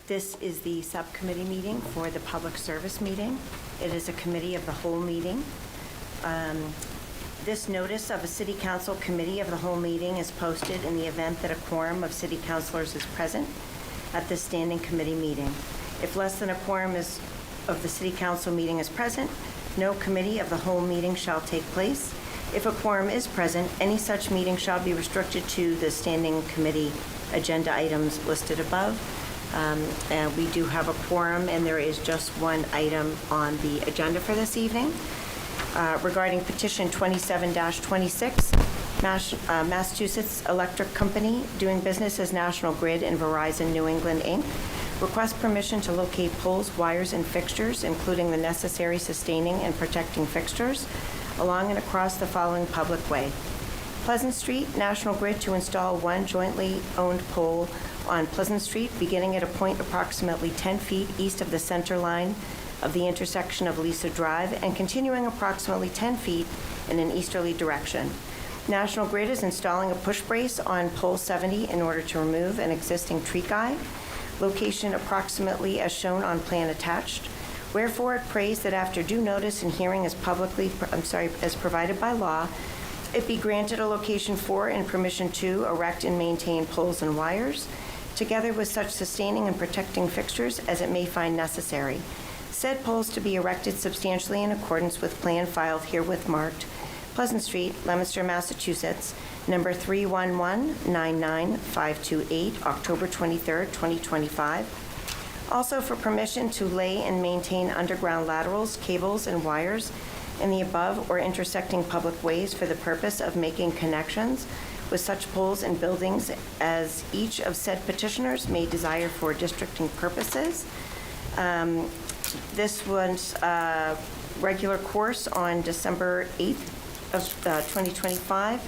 This is the subcommittee meeting for the public service meeting. It is a committee of the whole meeting. This notice of a city council committee of the whole meeting is posted in the event that a quorum of city councilors is present at this standing committee meeting. If less than a quorum of the city council meeting is present, no committee of the whole meeting shall take place. If a quorum is present, any such meeting shall be restricted to the standing committee agenda items listed above. And we do have a quorum, and there is just one item on the agenda for this evening. Regarding petition 27-26, Massachusetts Electric Company, doing business as National Grid and Verizon New England, Inc., requests permission to locate poles, wires, and fixtures, including the necessary sustaining and protecting fixtures, along and across the following public way. Pleasant Street, National Grid to install one jointly owned pole on Pleasant Street, beginning at a point approximately 10 feet east of the center line of the intersection of Lisa Drive and continuing approximately 10 feet in an easterly direction. National Grid is installing a push brace on pole 70 in order to remove an existing tree guide. Location approximately as shown on plan attached. Wherefore it prays that after due notice and hearing as provided by law, it be granted a location for and permission to erect and maintain poles and wires, together with such sustaining and protecting fixtures as it may find necessary. Said poles to be erected substantially in accordance with plan filed herewith marked Pleasant Street, Leominster, Massachusetts, number 311-99528, October 23rd, 2025. Also for permission to lay and maintain underground laterals, cables, and wires in the above or intersecting public ways for the purpose of making connections with such poles and buildings as each of said petitioners may desire for districting purposes. This was regular course on December 8th of 2025.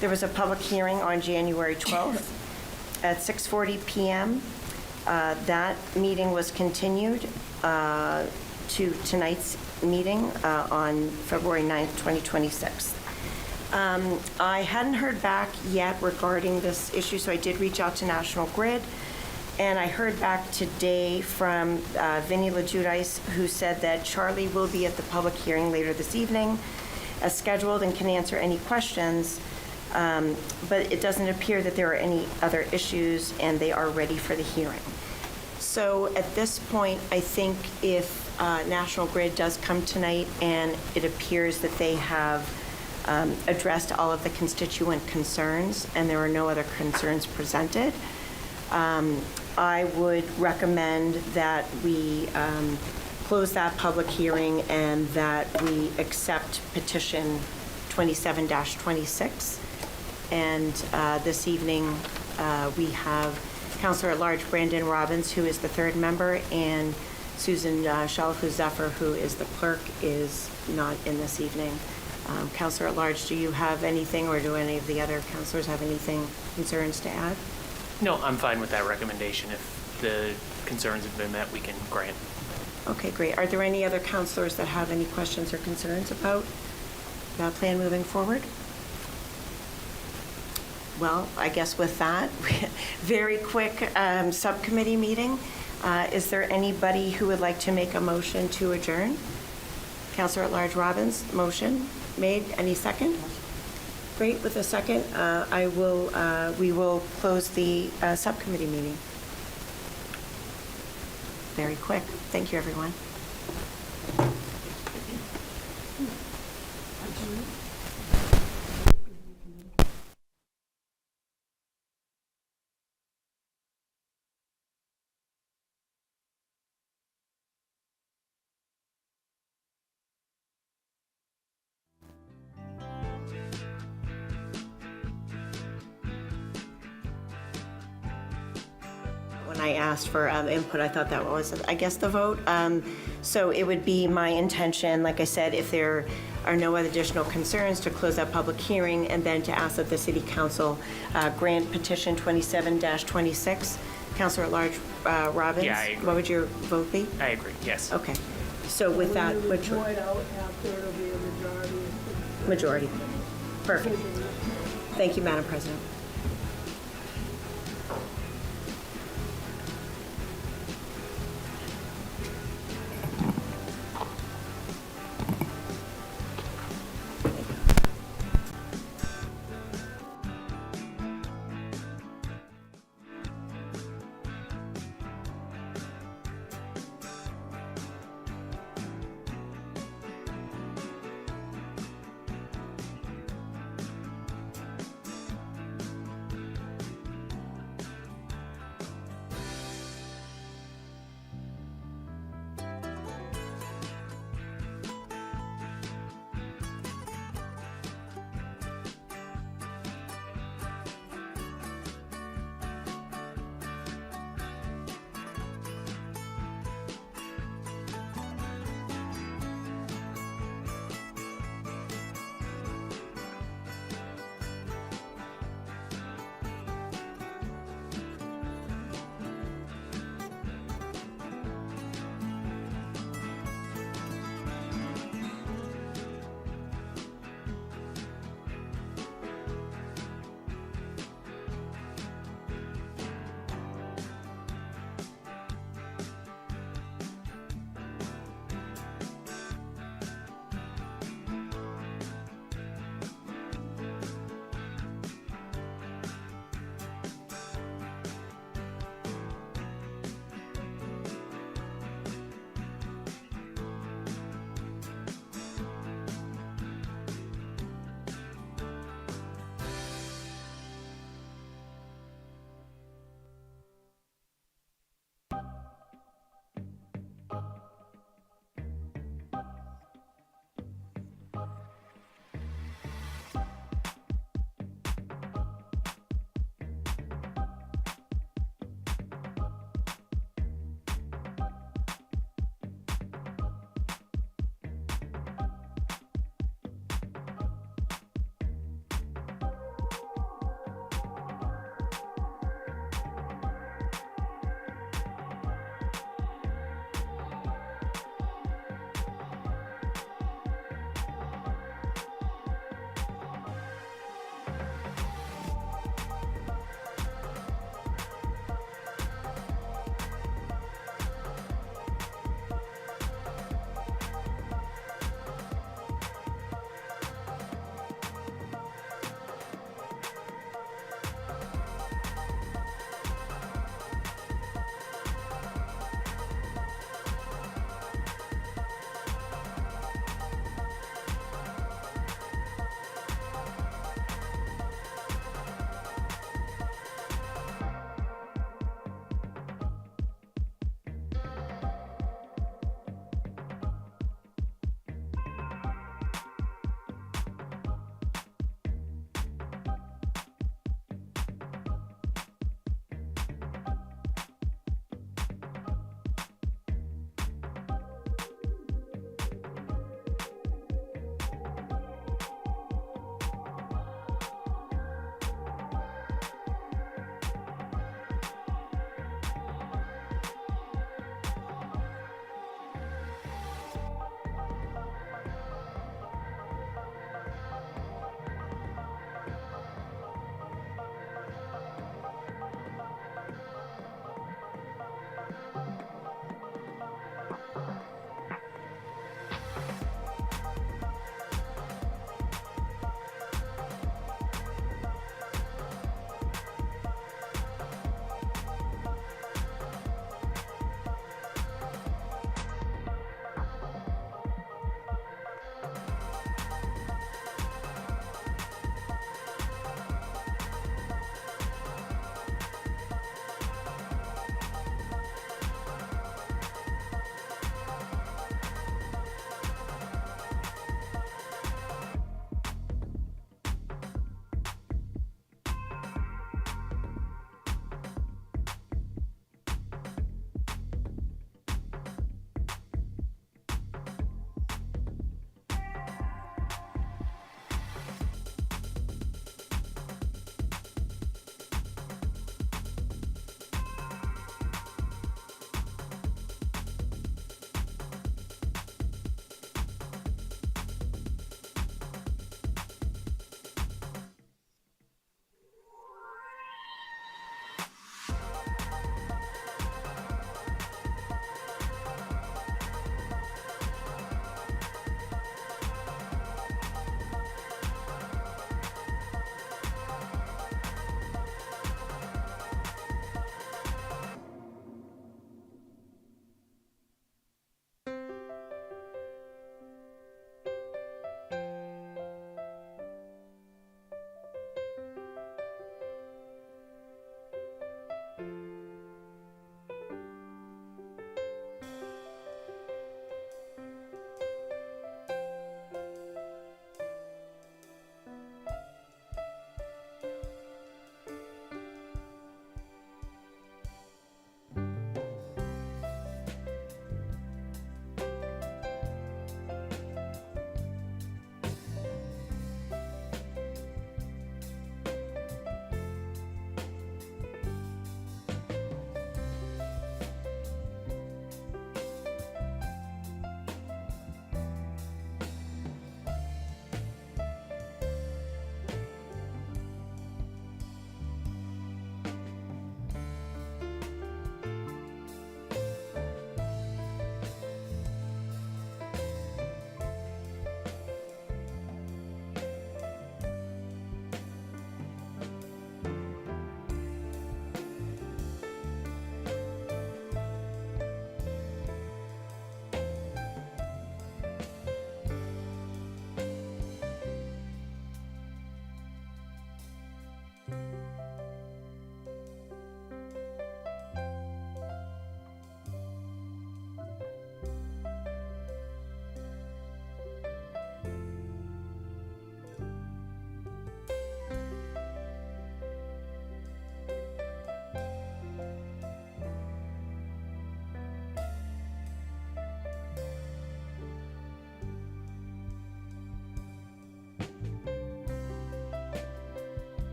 There was a public hearing on January 12th at 6:40 p.m. That meeting was continued to tonight's meeting on February 9th, 2026. I hadn't heard back yet regarding this issue, so I did reach out to National Grid, and I heard back today from Vinnie LaJudice, who said that Charlie will be at the public hearing later this evening as scheduled and can answer any questions, but it doesn't appear that there are any other issues, and they are ready for the hearing. So at this point, I think if National Grid does come tonight and it appears that they have addressed all of the constituent concerns and there are no other concerns presented, I would recommend that we close that public hearing and that we accept petition 27-26. And this evening we have Councilor at Large Brandon Robbins, who is the third member, and Susan Shalafu-Zephyr, who is the clerk, is not in this evening. Councilor at Large, do you have anything, or do any of the other councilors have anything, concerns to add? No, I'm fine with that recommendation. If the concerns have been met, we can grant. Okay, great. Are there any other councilors that have any questions or concerns about that plan moving forward? Well, I guess with that, very quick subcommittee meeting. Is there anybody who would like to make a motion to adjourn? Councilor at Large Robbins, motion made. Any second? Great. With a second, we will close the subcommittee meeting. Very quick. Thank you, everyone. When I asked for input, I thought that was, I guess, the vote. So it would be my intention, like I said, if there are no other additional concerns, to close that public hearing and then to ask that the City Council grant petition 27-26. Councilor at Large Robbins? Yeah, I agree. What would your vote be? I agree, yes. Okay. So with that, Point out after it'll be a majority. majority. Perfect. Thank you, Madam President.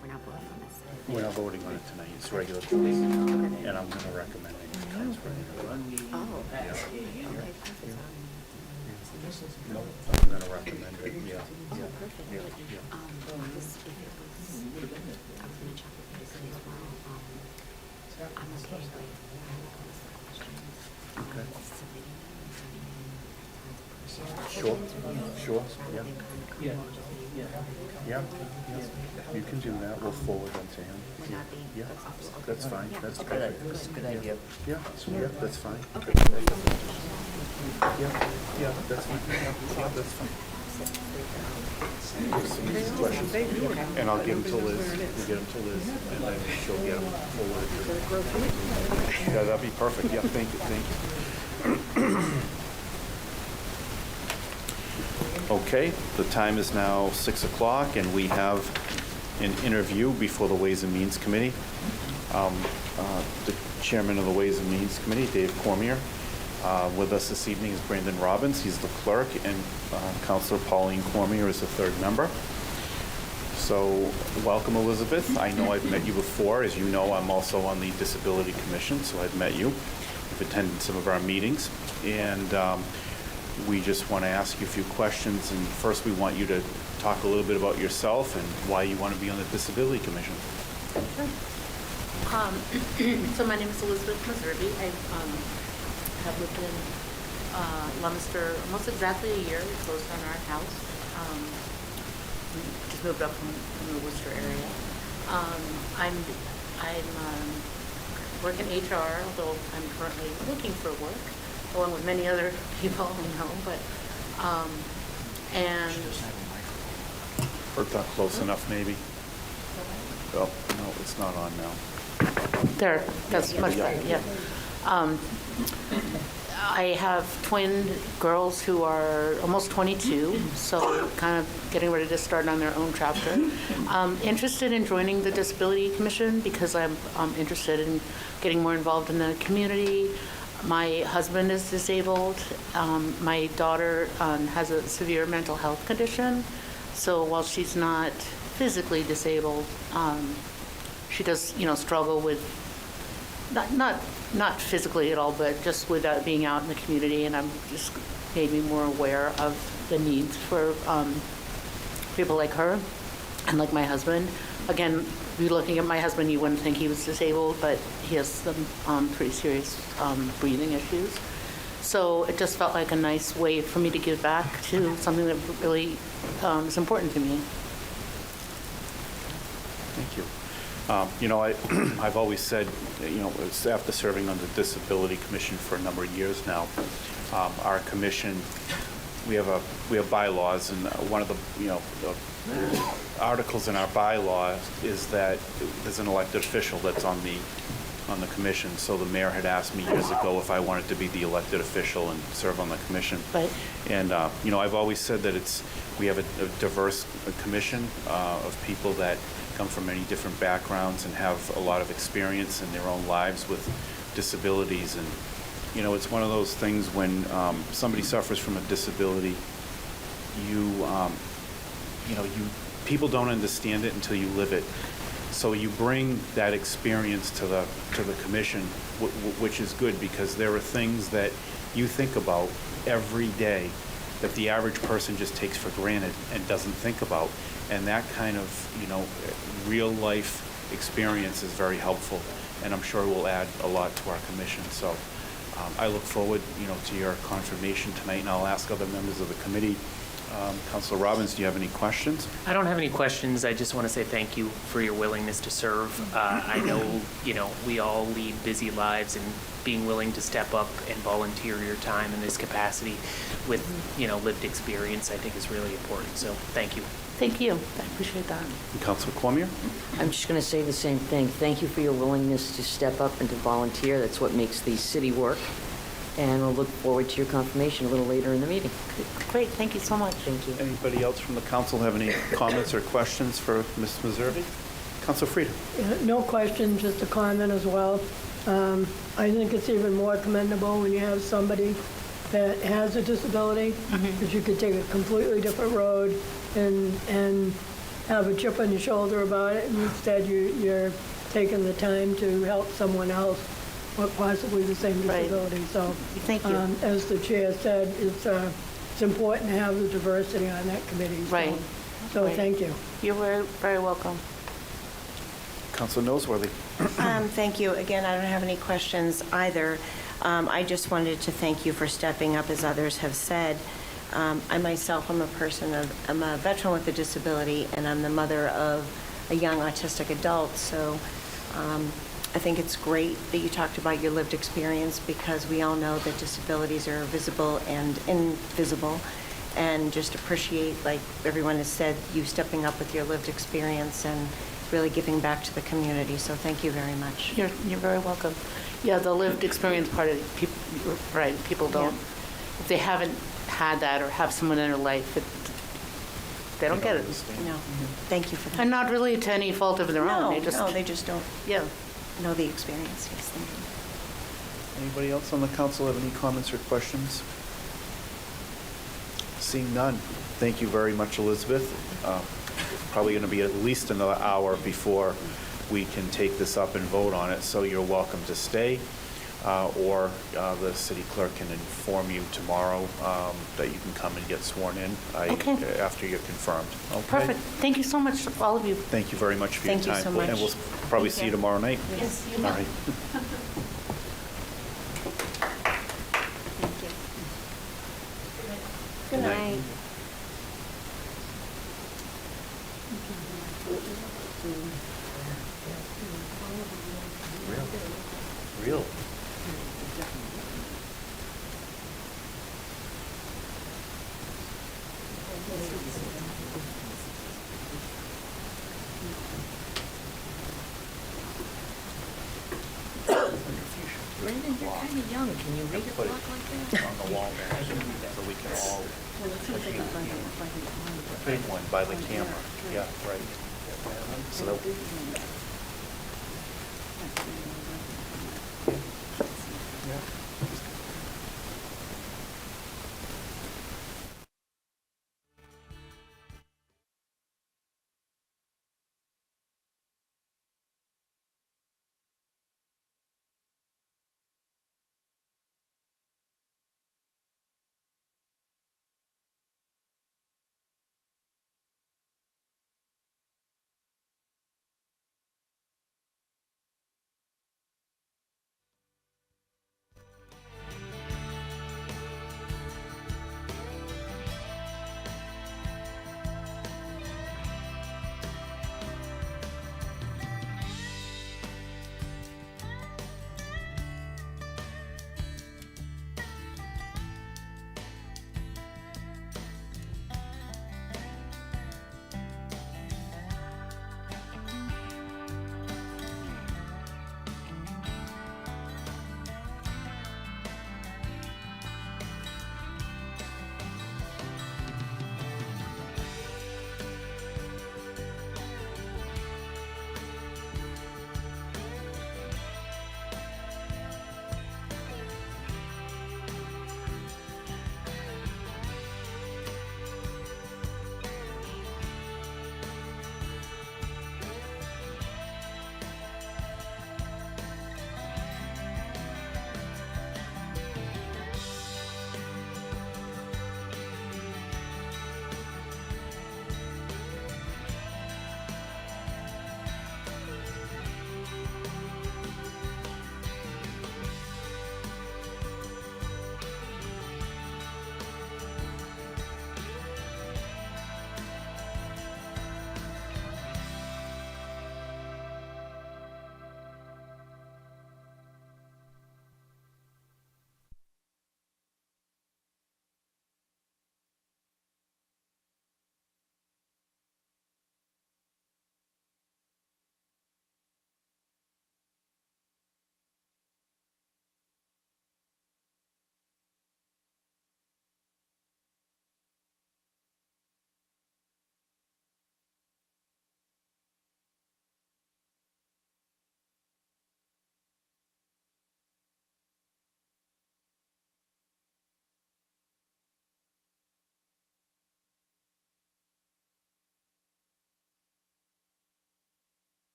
We're not voting on this. We're not voting on it tonight, it's regular business, and I'm gonna recommend it. Oh. Yeah. Okay, perfect. No, I'm gonna recommend it, yeah. Oh, perfect. Yeah. This, if it was, I was gonna check with you today as well. I'm okay with questions. Okay. Submitting them and sending in Sure, sure, yeah. Yeah. Yeah, you can do that, we'll forward them to him. We're not being. Yeah, Okay. that's fine, Yeah. that's Okay. perfect. That's a good idea. Yeah, yeah, that's fine. Okay. Yeah, yeah, that's fine, yeah, that's fine. Give some easy questions, and I'll give them to Liz, we'll get them to Liz, and then she'll get them forwarded to. Yeah, that'd be perfect, yeah, thank you. Okay, the time is now 6 o'clock, and we have an interview before the Ways and Means Committee. The chairman of the Ways and Means Committee, Dave Cormier. With us this evening is Brandon Robbins, he's the clerk, and Councilor Pauline Cormier is the third member. So, welcome, Elizabeth. I know I've met you before. As you know, I'm also on the Disability Commission, so I've met you. I've attended some of our meetings, and we just want to ask you a few questions. And first, we want you to talk a little bit about yourself and why you want to be on the Disability Commission. So my name is Elizabeth Meservey. I have lived in Leominster almost exactly a year. We closed on our house. We just moved up from the Worcester area. I'm work in HR, although I'm currently looking for work, along with many other people I know. But and Or not close enough, maybe? Oh, no, it's not on now. there, that's much Yeah. better. Yeah. I have twin girls who are almost 22, so kind of getting ready to start on their own chapter. Interested in joining the Disability Commission because I'm interested in getting more involved in the community. My husband is disabled. My daughter has a severe mental health condition, so while she's not physically disabled, she does, struggle with not physically at all, but just with being out in the community, and I'm just made me more aware of the needs for people like her and like my husband. Again, if you're looking at my husband, you wouldn't think he was disabled, but he has some pretty serious breathing issues. So it just felt like a nice way for me to give back to something that really is important to me. Thank you. I've always said, after serving on the Disability Commission for a number of years now, our commission, we have bylaws, and one of the articles in our bylaw is that there's an elected official that's on the commission. So the mayor had asked me years ago if I wanted to be the elected official and serve on the commission. Right. And I've always said that we have a diverse commission of people that come from many different backgrounds and have a lot of experience in their own lives with disabilities. And it's one of those things when somebody suffers from a disability, people don't understand it until you live it. So you bring that experience to the commission, which is good, because there are things that you think about every day that the average person just takes for granted and doesn't think about. And that kind of, real life experience is very helpful, and I'm sure will add a lot to our commission. So I look forward, to your confirmation tonight, and I'll ask other members of the committee. Councilor Robbins, do you have any questions? I don't have any questions. I just want to say thank you for your willingness to serve. I know, we all lead busy lives, and being willing to step up and volunteer your time in this capacity with, lived experience, I think is really important. So thank you. Thank you. I appreciate that. Councilor Cormier? I'm just going to say the same thing. Thank you for your willingness to step up and to volunteer. That's what makes the city work. And we'll look forward to your confirmation a little later in the meeting. Great. Thank you so much. Thank you. Anybody else from the council have any comments or questions for Ms. Meservey? Councilor Frieda? No question, just a comment as well. I think it's even more commendable when you have somebody that has a disability, because you could take a completely different road and have a chip on your shoulder about it, and instead you're taking the time to help someone else with possibly the same Right. disability. So, Thank you. as the chair said, it's important to have the diversity on that committee. So- Right. So Right. thank you. You're very, very welcome. Council Noseworthy. Thank you. Again, I don't have any questions either. I just wanted to thank you for stepping up, as others have said. I myself am I'm a veteran with a disability, and I'm the mother of a young autistic adult, so I think it's great that you talked about your lived experience, because we all know that disabilities are visible and invisible, and just appreciate, like everyone has said, you stepping up with your lived experience and really giving back to the community, so thank you very much. You're very welcome. Yeah, the lived experience part of it, right, people don't, if they haven't had that or have someone in their life, they don't get it. No, thank you for that. And not really to any fault of their own. No, they just don't Yeah. know the experience. Yes, thank you. Anybody else on the council have any comments or questions? Seeing none. Thank you very much, Elizabeth. Probably going to be at least another hour before we can take this up and vote on it, so you're welcome to stay, or the city clerk can inform you tomorrow that you can come and get sworn in Okay. after you're confirmed. Okay? Perfect. Thank you so much, all of you. Thank you very much for your Thank you time. so much. And we'll probably Thank see you you. tomorrow night. Yes, All right. Thank you. Good night. Real. Brandon, you're kind of young. Can you read a Put it block like that? on the wall there, so we can all, big one by the camera. Yeah, right. So that,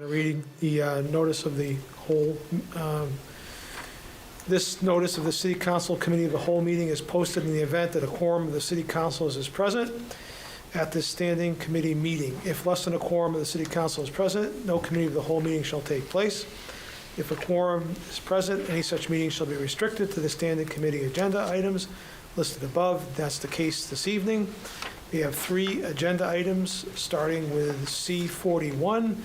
Reading the notice of the whole, this notice of the City Council Committee of the Whole meeting is posted in the event that a quorum of the City Councilors is present at this standing committee meeting. If less than a quorum of the City Council is present, no committee of the whole meeting shall take place. If a quorum is present, any such meeting shall be restricted to the standing committee agenda items listed above. That's the case this evening. We have 3 agenda items, starting with C41.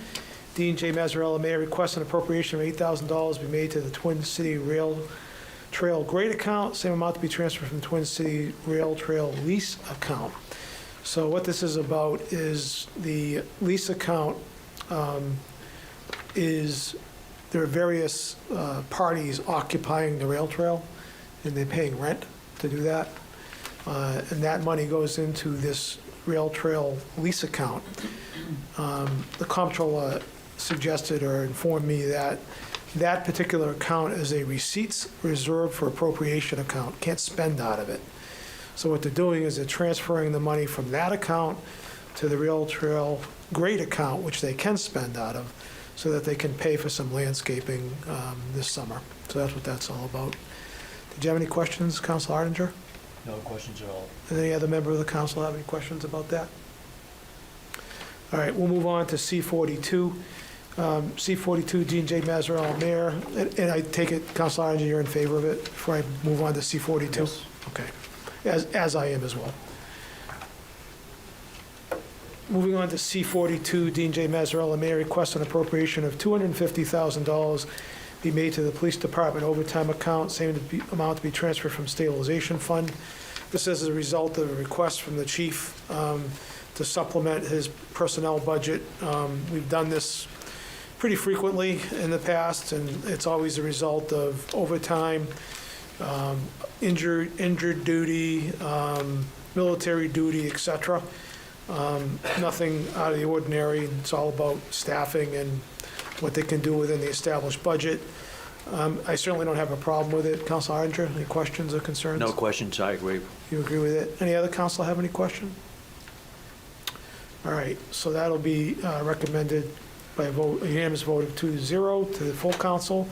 Dean J. Mazzarella, Mayor, requests an appropriation of $8,000 be made to the Twin City Rail Trail Grade account, same amount to be transferred from the Twin City Rail Trail lease account. So what this is about is the lease account there are various parties occupying the rail trail, and they're paying rent to do that. And that money goes into this rail trail lease account. The comptroller suggested or informed me that that particular account is a receipts reserved for appropriation account, can't spend out of it. So what they're doing is they're transferring the money from that account to the rail trail grade account, which they can spend out of, so that they can pay for some landscaping this summer. So that's what that's all about. Did you have any questions, Council Arndinger? No questions at all. Does any other member of the council have any questions about that? All right, we'll move on to C42. C42, Dean J. Mazzarella, Mayor. And I take it, Council Arndinger, you're in favor of it before I move on to C42? Yes. Okay, as I am as well. Moving on to C42, Dean J. Mazzarella, Mayor, requests an appropriation of $250,000 be made to the Police Department overtime account, same amount to be transferred from stabilization fund. This is a result of a request from the chief to supplement his personnel budget. We've done this pretty frequently in the past, and it's always a result of overtime, injured duty, military duty, et cetera. Nothing out of the ordinary. It's all about staffing and what they can do within the established budget. I certainly don't have a problem with it. Council Arndinger, any questions or concerns? No questions, I agree. You agree with it? Any other council have any question? All right, so that'll be recommended by a unanimous vote of 2-0 to the full council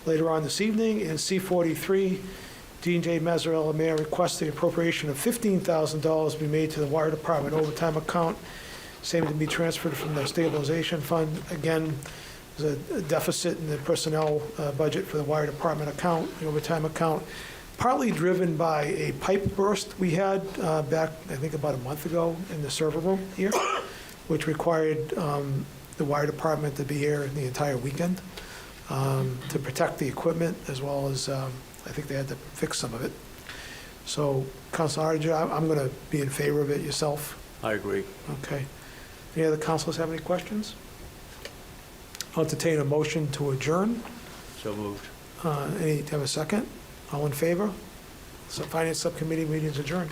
later on this evening. In C43, Dean J. Mazzarella, Mayor, requests the appropriation of $15,000 be made to the Wire Department overtime account, same to be transferred from the stabilization fund. Again, there's a deficit in the personnel budget for the Wire Department account, the overtime account, partly driven by a pipe burst we had back, I think, about a month ago in the server room here, which required the Wire Department to be here the entire weekend to protect the equipment, as well as I think they had to fix some of it. So, Council Arndinger, I'm going to be in favor of it. Yourself? I agree. Okay. Any other councilors have any questions? I'll entertain a motion to adjourn. So moved. Have a second? All in favor? So Finance Subcommittee meeting is adjourned.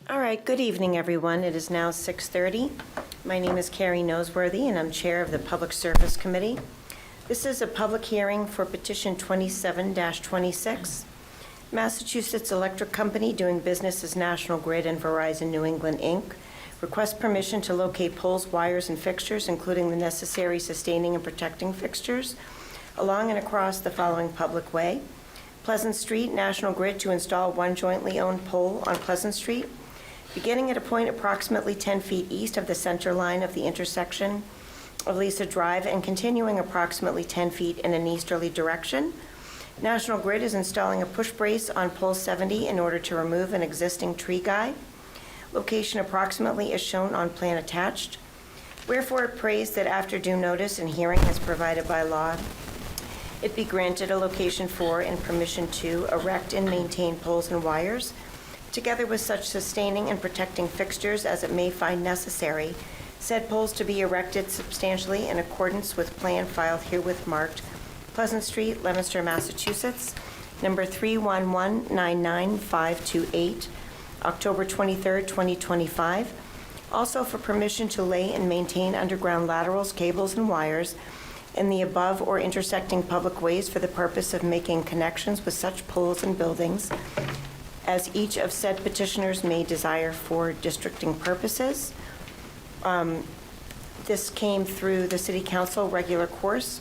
All right, good evening, everyone. It is now 6:30. My name is Carrie Noseworthy, and I'm Chair of the Public Service Committee. This is a public hearing for petition 27-26. Massachusetts Electric Company, doing business as National Grid and Verizon New England, Inc., requests permission to locate poles, wires, and fixtures, including the necessary sustaining and protecting fixtures, along and across the following public way: Pleasant Street, National Grid to install one jointly owned pole on Pleasant Street, beginning at a point approximately 10 feet east of the center line of the intersection of Lisa Drive and continuing approximately 10 feet in an easterly direction. National Grid is installing a push brace on pole 70 in order to remove an existing tree guy. Location approximately is shown on plan attached. Wherefore it prays that after due notice and hearing as provided by law, it be granted a location for and permission to erect and maintain poles and wires, together with such sustaining and protecting fixtures as it may find necessary, said poles to be erected substantially in accordance with plan filed herewith marked Pleasant Street, Leominster, Massachusetts, number 3119958, October 23, 2025. Also for permission to lay and maintain underground laterals, cables, and wires in the above or intersecting public ways for the purpose of making connections with such poles and buildings as each of said petitioners may desire for districting purposes. This came through the City Council regular course,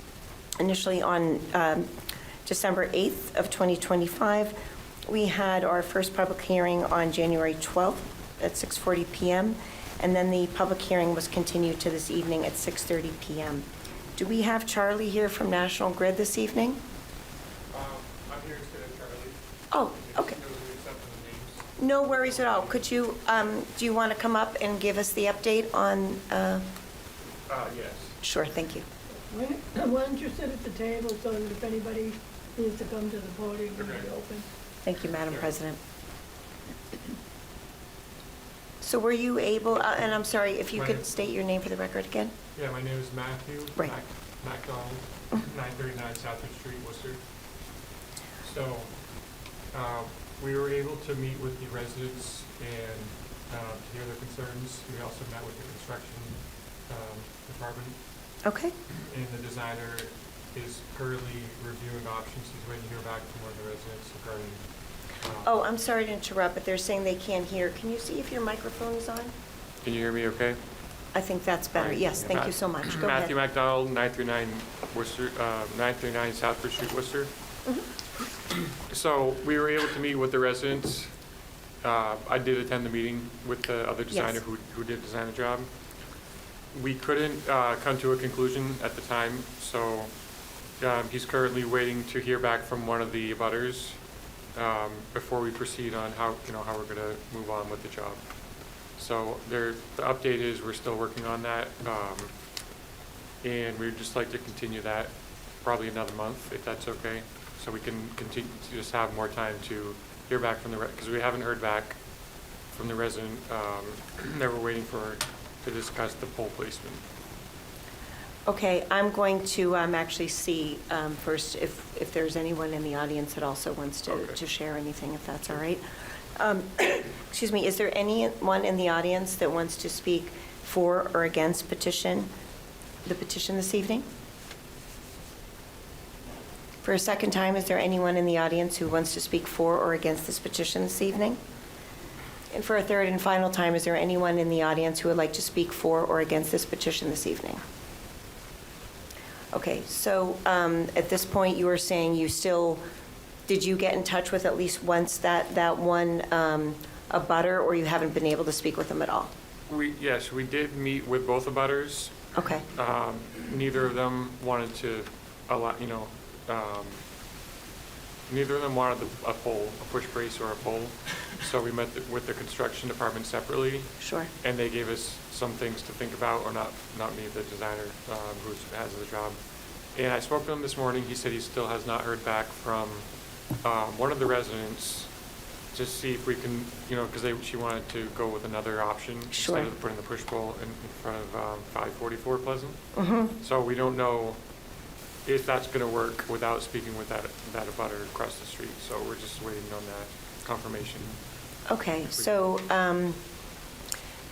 initially on December 8th of 2025. We had our first public hearing on January 12th at 6:40 p.m., and then the public hearing was continued to this evening at 6:30 p.m. Do we have Charlie here from National Grid this evening? I'm here instead of Charlie. Oh, okay. No worries at all. Could you, do you want to come up and give us the update on? Yes. Sure, thank you. Why don't you sit at the table so that if anybody needs to come to the podium, it'll be open. Thank you, Madam President. So were you able, and I'm sorry, if you could state your name for the record again? Yeah, my name is Matthew. Right. MacDonald, 939 Southwood Street, Worcester. So, we were able to meet with the residents and hear their concerns. We also met with the construction department. Okay. And the designer is currently reviewing options. He's waiting to hear back from one of the residents regarding. Oh, I'm sorry to interrupt, but they're saying they can't hear. Can you see if your microphone is on? Can you hear me okay? I think that's better. Right. Yes, thank you so much. Go ahead. Matthew MacDonald, 939 Worcester, 939 Southwood Street, Worcester. So we were able to meet with the residents. I did attend the meeting with the other designer Yes. who did design the job. We couldn't come to a conclusion at the time, so he's currently waiting to hear back from one of the abutters before we proceed on how we're going to move on with the job. So the update is we're still working on that, and we'd just like to continue that probably another month, if that's okay, so we can continue to just have more time to hear back from because we haven't heard back from the resident that we're waiting for to discuss the pole placement. Okay, I'm going to actually see first if there's anyone in the audience that also wants to share anything, if that's all right. Excuse me, is there anyone in the audience that wants to speak for or against the petition this evening? For a second time, is there anyone in the audience who wants to speak for or against this petition this evening? And for a third and final time, is there anyone in the audience who would like to speak for or against this petition this evening? Okay, so at this point, you were saying did you get in touch with at least once that one abutter, or you haven't been able to speak with them at all? Yes, we did meet with both abutters. Okay. Neither of them wanted to allow, neither of them wanted a pole, a push brace or a pole. So we met with the construction department separately. Sure. And they gave us some things to think about, or not me, the designer who has the job. And I spoke to him this morning. He said he still has not heard back from one of the residents to see if we can, because she wanted to go with another option. Sure. Instead of putting the push pole in front of 544 Pleasant. Mm-hmm. So we don't know if that's going to work without speaking with that abutter across the street. So we're just waiting on that confirmation. Okay, so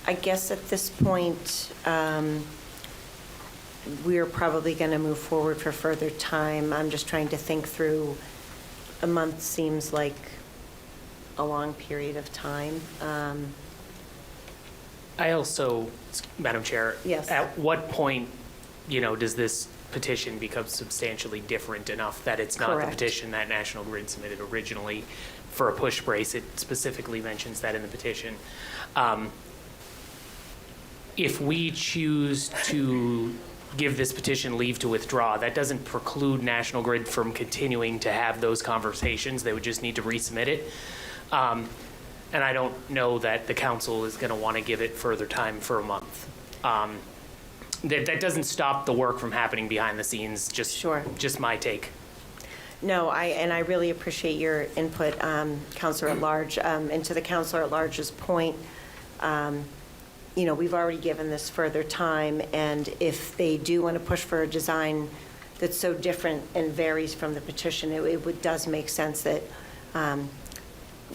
I guess at this point, we're probably going to move forward for further time. I'm just trying to think through, a month seems like a long period of time. I also, Madam Chair. Yes. At what point, does this petition become substantially different enough that it's not the Correct. petition that National Grid submitted originally for a push brace? It specifically mentions that in the petition. If we choose to give this petition leave to withdraw, that doesn't preclude National Grid from continuing to have those conversations. They would just need to resubmit it. And I don't know that the council is going to want to give it further time for a month. That doesn't stop the work from happening behind the scenes, Sure. Just my take. No, I really appreciate your input, Counselor at Large. And to the Counselor at Large's point, we've already given this further time, and if they do want to push for a design that's so different and varies from the petition, it does make sense that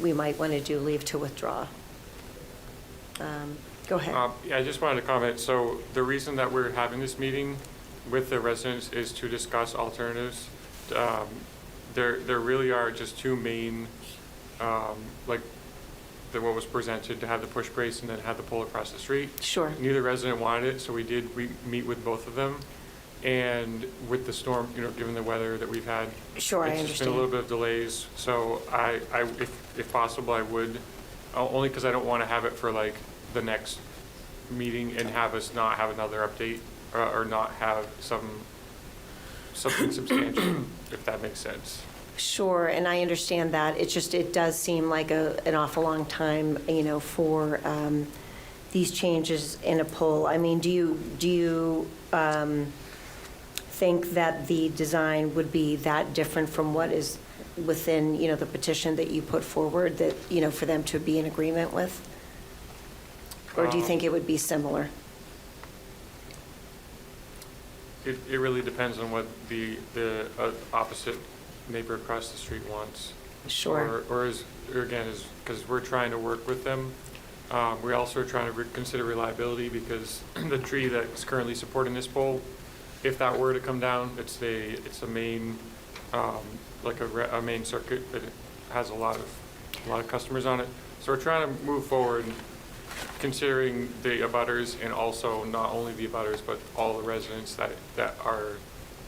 we might want to do leave to withdraw. Go ahead. Yeah, I just wanted to comment. So the reason that we're having this meeting with the residents is to discuss alternatives. There really are just two main, what was presented, to have the push brace and then have the pole across the street. Sure. Neither resident wanted it, so we meet with both of them. And with the storm, given the weather that we've had. Sure, I It's just been a understand. little bit of delays. So if possible, I would, only because I don't want to have it for like the next meeting and have us not have another update or not have something substantial, if that makes sense. Sure, and I understand that. It does seem like an awful long time, for these changes in a poll. I mean, do you think that the design would be that different from what is within, the petition that you put forward, that, for them to be in agreement with? Or do you think it would be similar? It really depends on what the opposite neighbor across the street wants. Sure. Or because we're trying to work with them. We also are trying to consider reliability, because the tree that's currently supporting this pole, if that were to come down, it's a main, a main circuit that has a lot of customers on it. So we're trying to move forward, considering the abutters, and also not only the abutters, but all the residents that our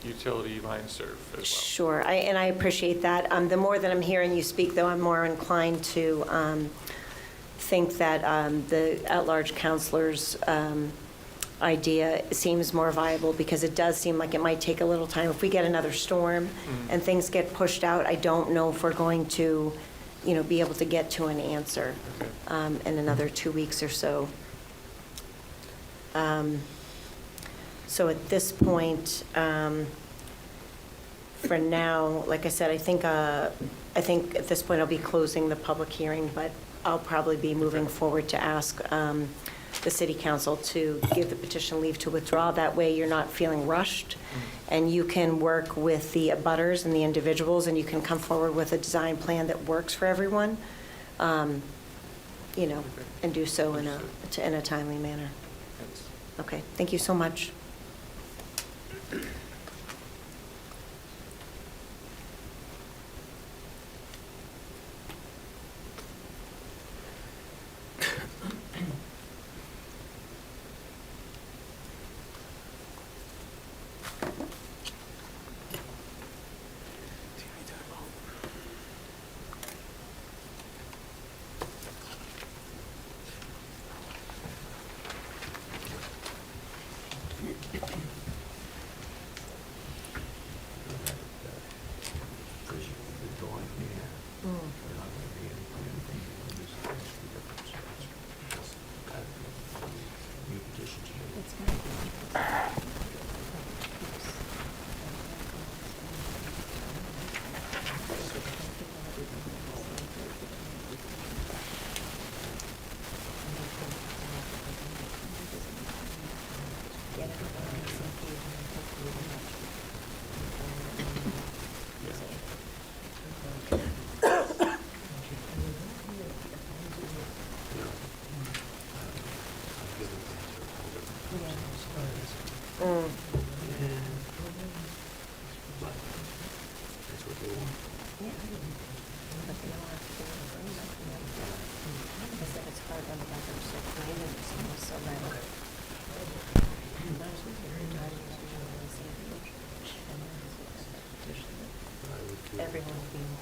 utility lines serve as well. Sure, and I appreciate that. The more that I'm hearing you speak, though, I'm more inclined to think that the at-large counselor's idea seems more viable, because it does seem like it might take a little time. If we get another storm and things get pushed out, I don't know if we're going to, be able to get to an answer in another 2 weeks or so. So at this point, for now, like I said, I think at this point I'll be closing the public hearing, but I'll probably be moving forward to ask the city council to give the petition leave to withdraw. That way you're not feeling rushed, and you can work with the abutters and the individuals, and you can come forward with a design plan that works for everyone, and do so in a timely manner. Thanks. Okay, thank you so much. Everyone's being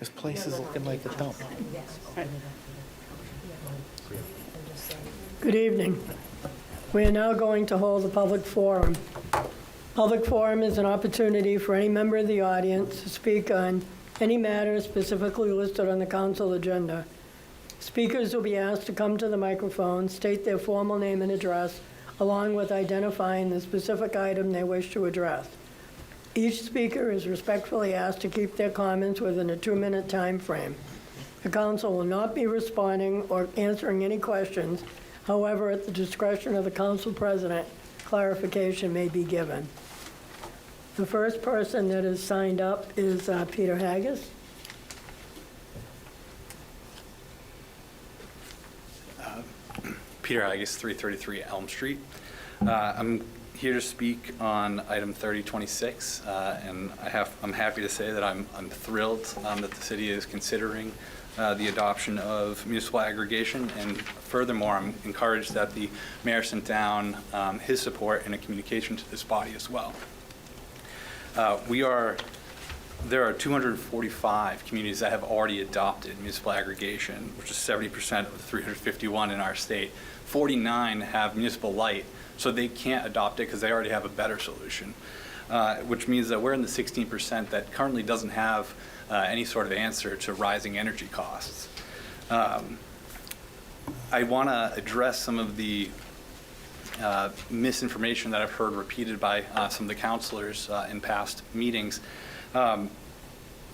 This place is looking like a dump. Good evening. We are now going to hold a public forum. Public forum is an opportunity for any member of the audience to speak on any matter specifically listed on the council agenda. Speakers will be asked to come to the microphone, state their formal name and address, along with identifying the specific item they wish to address. Each speaker is respectfully asked to keep their comments within a 2-minute time frame. The council will not be responding or answering any questions. However, at the discretion of the council president, clarification may be given. The first person that is signed up is Peter Haggis. Peter Haggis, 333 Elm Street. I'm here to speak on item 3026, and I'm happy to say that I'm thrilled that the city is considering the adoption of municipal aggregation, and furthermore, I'm encouraged that the mayor sent down his support in a communication to this body as well. There are 245 communities that have already adopted municipal aggregation, which is 70% of the 351 in our state. 49 have municipal light, so they can't adopt it because they already have a better solution, which means that we're in the 16% that currently doesn't have any sort of answer to rising energy costs. I want to address some of the misinformation that I've heard repeated by some of the councilors in past meetings.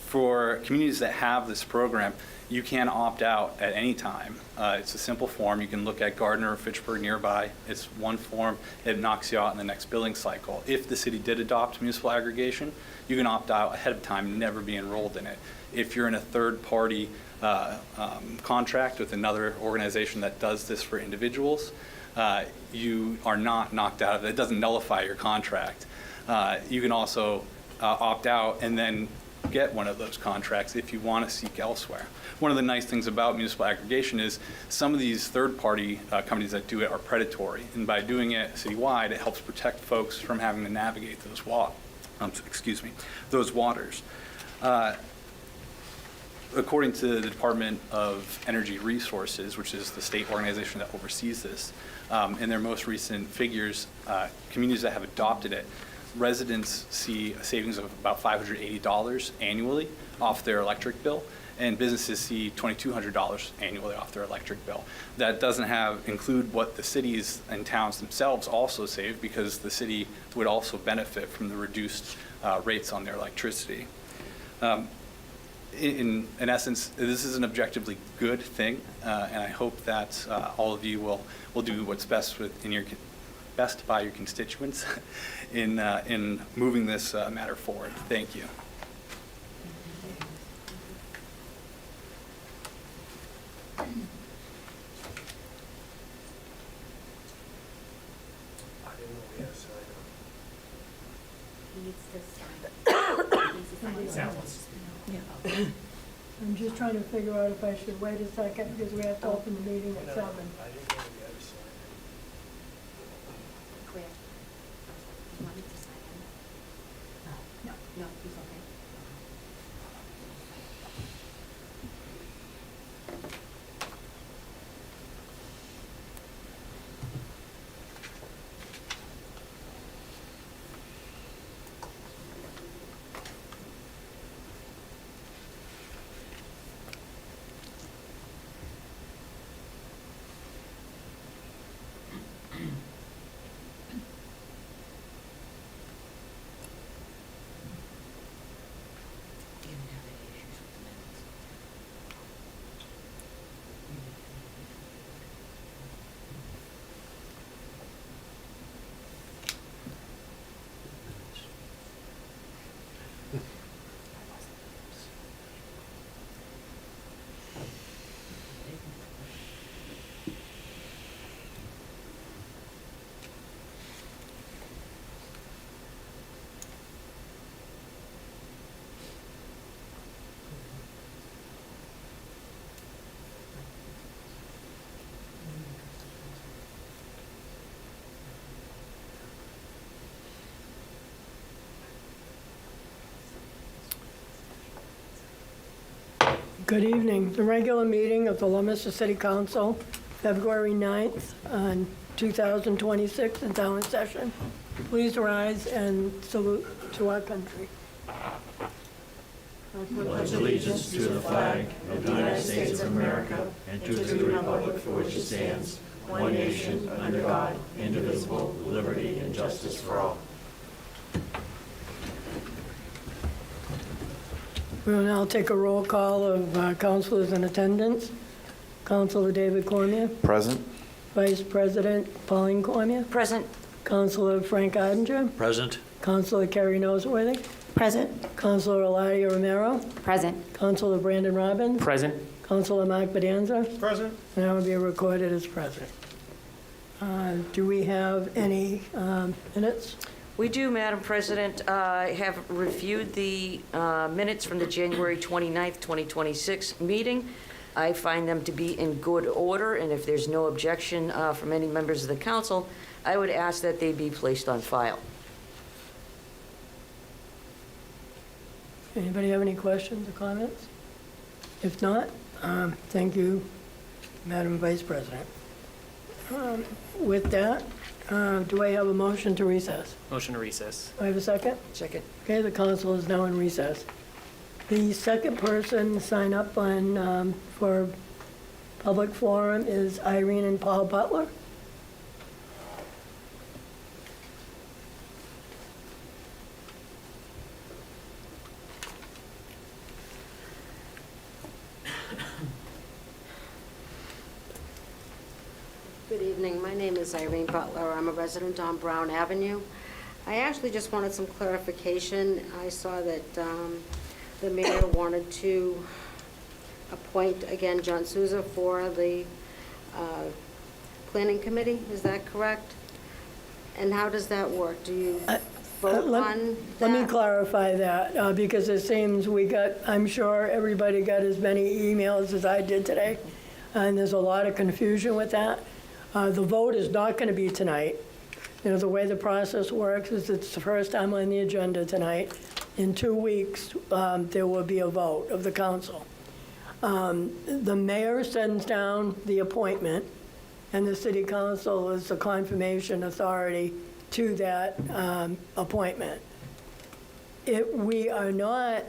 For communities that have this program, you can opt out at any time. It's a simple form. You can look at Gardner or Fitchburg nearby. It's one form. It knocks you out in the next billing cycle. If the city did adopt municipal aggregation, you can opt out ahead of time, never be enrolled in it. If you're in a third-party contract with another organization that does this for individuals, you are not knocked out of it. It doesn't nullify your contract. You can also opt out and then get one of those contracts if you want to seek elsewhere. One of the nice things about municipal aggregation is some of these third-party companies that do it are predatory, and by doing it citywide, it helps protect folks from having to navigate those those waters. According to the Department of Energy Resources, which is the state organization that oversees this, in their most recent figures, communities that have adopted it, residents see a savings of about $580 annually off their electric bill, and businesses see $2,200 annually off their electric bill. That doesn't include what the cities and towns themselves also save, because the city would also benefit from the reduced rates on their electricity. In essence, this is an objectively good thing, and I hope that all of you will do what's best best by your constituents in moving this matter forward. Thank you. He needs to sign. I'm just trying to figure out if I should wait a second because we have to open the meeting at 7. Clear. You want me to sign him? No, he's okay. Good evening. The regular meeting of the Leominster City Council, February 9th, 2026, in town session. Please rise and salute to our country. Pledge allegiance to the flag of the United States of America and to the republic for which it stands, one nation, under God, indivisible, with liberty and justice for all. We will now take a roll call of councilors in attendance. Councilor David Cormier, Present? Vice President Pauline Cormier, Present. Councilor Frank Ottinger, Present. Councilor Kerry Noseworthy, Present. Councilor Eladia Romero, Present. Councilor Brandon Robbins, Present. Councilor Mark Bedanza, Present? and I will be recorded as present. Do we have any minutes? We do, Madam President. I have reviewed the minutes from the January 29th, 2026 meeting. I find them to be in good order, and if there's no objection from any members of the council, I would ask that they be placed on file. Anybody have any questions or comments? If not, thank you, Madam Vice President. With that, do I have a motion to recess? Motion to recess. Do I have a second? Second. Okay, the council is now in recess. The second person sign up on, for public forum is Irene and Paul Butler. Good evening. My name is Irene Butler. I'm a resident on Brown Avenue. I actually just wanted some clarification. I saw that the mayor wanted to appoint, again, John Souza for the planning committee. Is that correct? And how does that work? Do you vote on Let me that? clarify that, because it seems I'm sure everybody got as many emails as I did today, and there's a lot of confusion with that. The vote is not going to be tonight. You know, the way the process works is it's the first time on the agenda tonight. In 2 weeks, there will be a vote of the council. The mayor sends down the appointment, and the city council is the confirmation authority to that appointment. We are not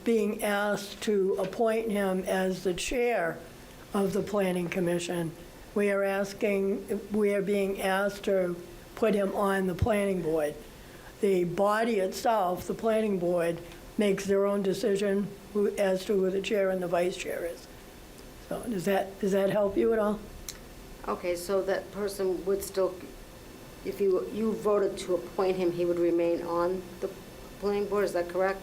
being asked to appoint him as the chair of the planning commission. We are being asked to put him on the planning board. The body itself, the planning board, makes their own decision as to who the chair and the vice chair is. So does that help you at all? Okay, so that person would still, if you voted to appoint him, he would remain on the planning board, is that correct?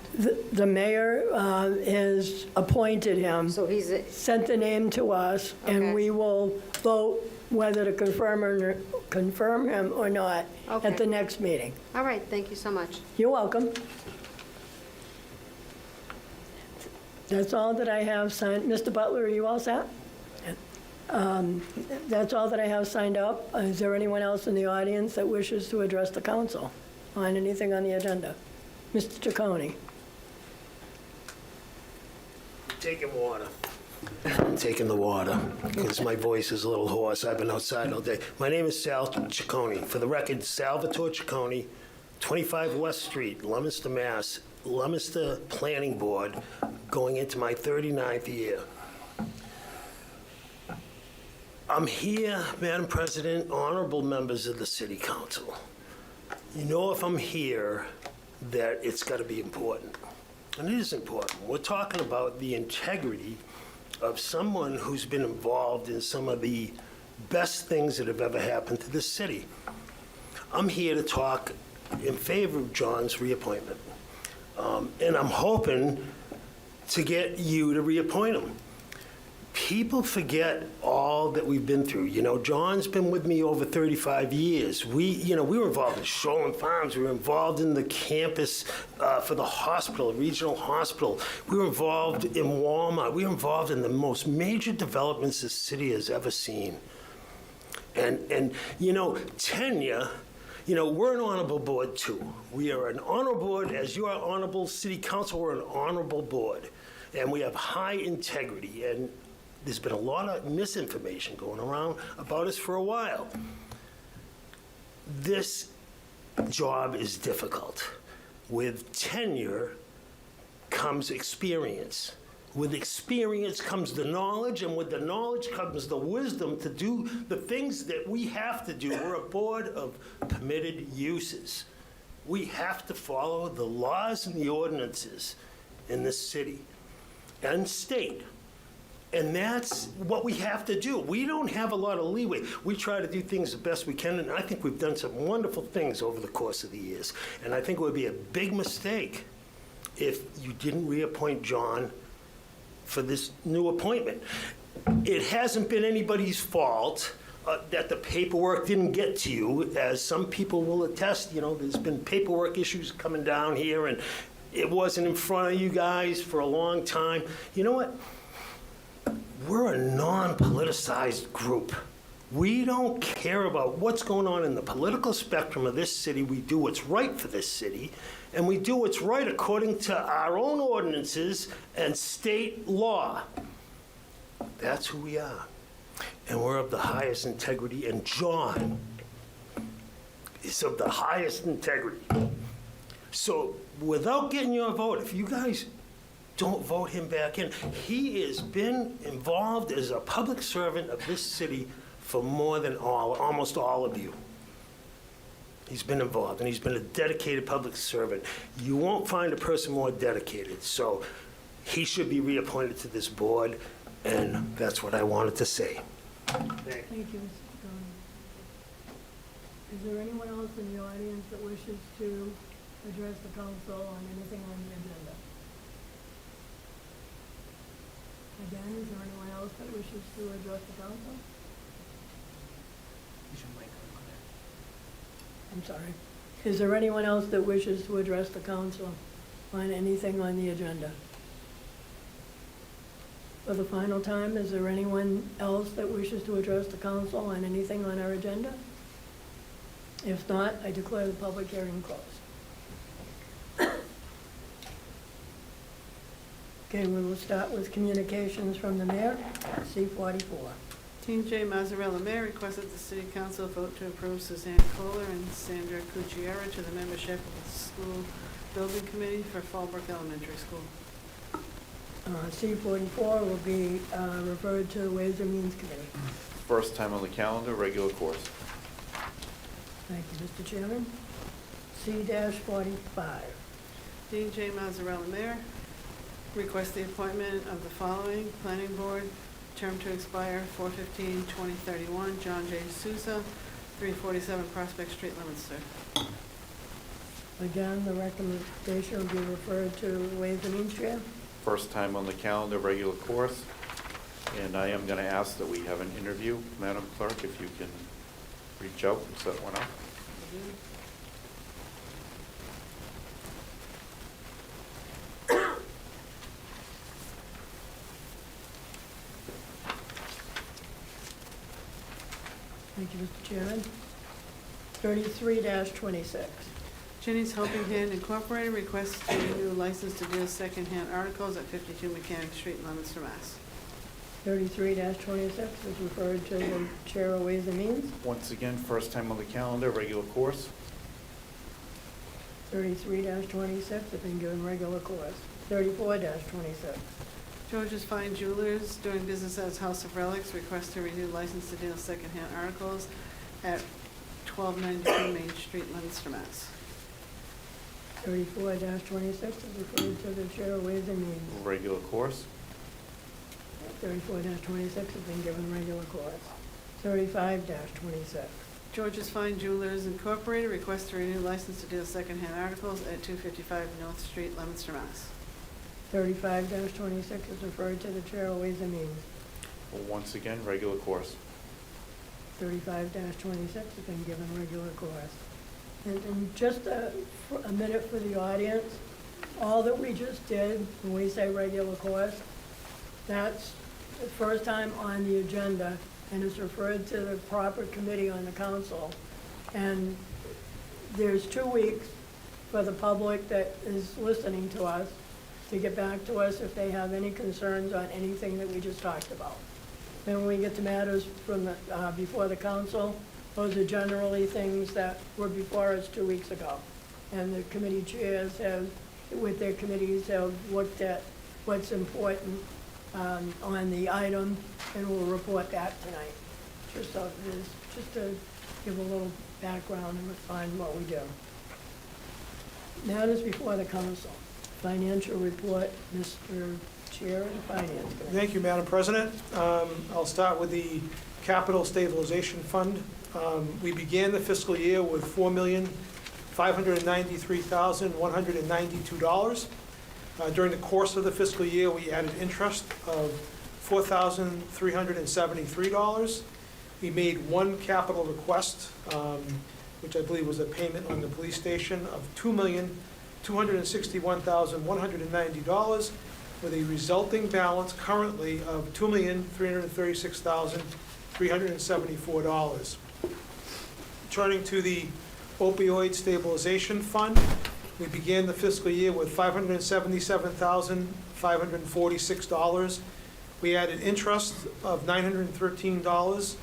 The mayor has appointed him, So he's, sent the name to us, Okay. and we will vote whether to confirm him or not Okay. at the next meeting. all right, thank you so much. You're welcome. That's all that I have signed. Mr. Butler, are you all set? That's all that I have signed up. Is there anyone else in the audience that wishes to address the council on anything on the agenda? Mr. Ciccone. Taking water. I'm taking the water because my voice is a little hoarse. I've been outside all day. My name is Sal Ciccone. For the record, Salvatore Ciccone, 25 West Street, Leominster, Mass. Leominster Planning Board, going into my 39th year. I'm here, Madam President, honorable members of the City Council. You know, if I'm here, that it's got to be important. And it is important. We're talking about the integrity of someone who's been involved in some of the best things that have ever happened to this city. I'm here to talk in favor of John's reappointment. And I'm hoping to get you to reappoint him. People forget all that we've been through. You know, John's been with me over 35 years. We were involved in Shoreland Farms. We were involved in the campus for the hospital, regional hospital. We were involved in Walmart. We were involved in the most major developments this city has ever seen. And tenure, we're an honorable board too. We are an honorable board. As you are honorable city council, we're an honorable board. and we have high integrity, and there's been a lot of misinformation going around about us for a while. This job is difficult. With tenure comes experience. With experience comes the knowledge, and with the knowledge comes the wisdom to do the things that we have to do. We're a board of permitted uses. We have to follow the laws and the ordinances in this city and state. And that's what we have to do. We don't have a lot of leeway. We try to do things the best we can, and I think we've done some wonderful things over the course of the years. And I think it would be a big mistake if you didn't reappoint John for this new appointment. It hasn't been anybody's fault that the paperwork didn't get to you, as some people will attest. You know, there's been paperwork issues coming down here, and it wasn't in front of you guys for a long time. You know what? We're a non-politicized group. We don't care about what's going on in the political spectrum of this city. We do what's right for this city, and we do what's right according to our own ordinances and state law. That's who we are. And we're of the highest integrity, and John is of the highest integrity. So without getting your vote, if you guys don't vote him back in, he has been involved as a public servant of this city for more than almost all of you. He's been involved, and he's been a dedicated public servant. You won't find a person more dedicated, so he should be reappointed to this board, and that's what I wanted to say. Thank you, Mr. Conlon. Is there anyone else in the audience that wishes to address the council on anything on the agenda? Again, is there anyone else that wishes to address the council? I'm sorry. Is there anyone else that wishes to address the council on anything on the agenda? For the final time, is there anyone else that wishes to address the council on anything on our agenda? If not, I declare the public hearing closed. Okay, we will start with communications from the mayor, C-44. Dean J. Mazzarella, Mayor, requests that the City Council vote to approve Suzanne Kohler and Sandra Cucchiara to the membership of the School Building Committee for Fallbrook Elementary School. C-44 will be referred to the Ways and Means Committee. First time on the calendar, regular course. Thank you, Mr. Chairman. C-45. Dean J. Mazzarella, Mayor, requests the appointment of the following Planning Board, term to expire 4/15/2031, John J. Souza, 347 Prospect Street, Leominster. Again, the recommendation will be referred to the Ways and Means Chair. First time on the calendar, regular course. And I am going to ask that we have an interview. Madam Clerk, if you can reach out and set one up. Thank you, Mr. Chairman. 33-26. Jenny's Helping Hand Incorporated requests to renew a license to deal secondhand articles at 52 Mechanic Street, Leominster, Mass. 33-26 is referred to the Chair of Ways and Means. Once again, first time on the calendar, regular course. 33-26 has been given regular course. 34-26. George's Fine Jewelers, doing business as House of Relics, requests to renew license to deal secondhand articles at 1292 Main Street, Leominster, Mass. 34-26 is referred to the Chair of Ways and Means. Regular course. 34-26 has been given regular course. 35-26. George's Fine Jewelers Incorporated requests to renew license to deal secondhand articles at 255 North Street, Leominster, Mass. 35-26 is referred to the Chair of Ways and Means. Once again, regular course. 35-26 has been given regular course. And just a minute for the audience, all that we just did, when we say regular course, that's the first time on the agenda, and it's referred to the proper committee on the council. And there's 2 weeks for the public that is listening to us to get back to us if they have any concerns on anything that we just talked about. Then when we get to matters from the, before the council, those are generally things that were before us 2 weeks ago. And the committee chairs have, with their committees, have looked at what's important on the item, and we'll report that tonight. Just to give a little background and refine what we do. Matters before the council. Financial report, Mr. Chair and Finance Committee. Thank you, Madam President. I'll start with the Capital Stabilization Fund. We began the fiscal year with $4,593,192. During the course of the fiscal year, we added interest of $4,373. We made one capital request, which I believe was a payment on the police station, of $2,261,190, with a resulting balance currently of $2,336,374. Turning to the opioid stabilization fund, we began the fiscal year with $577,546. We added interest of $913.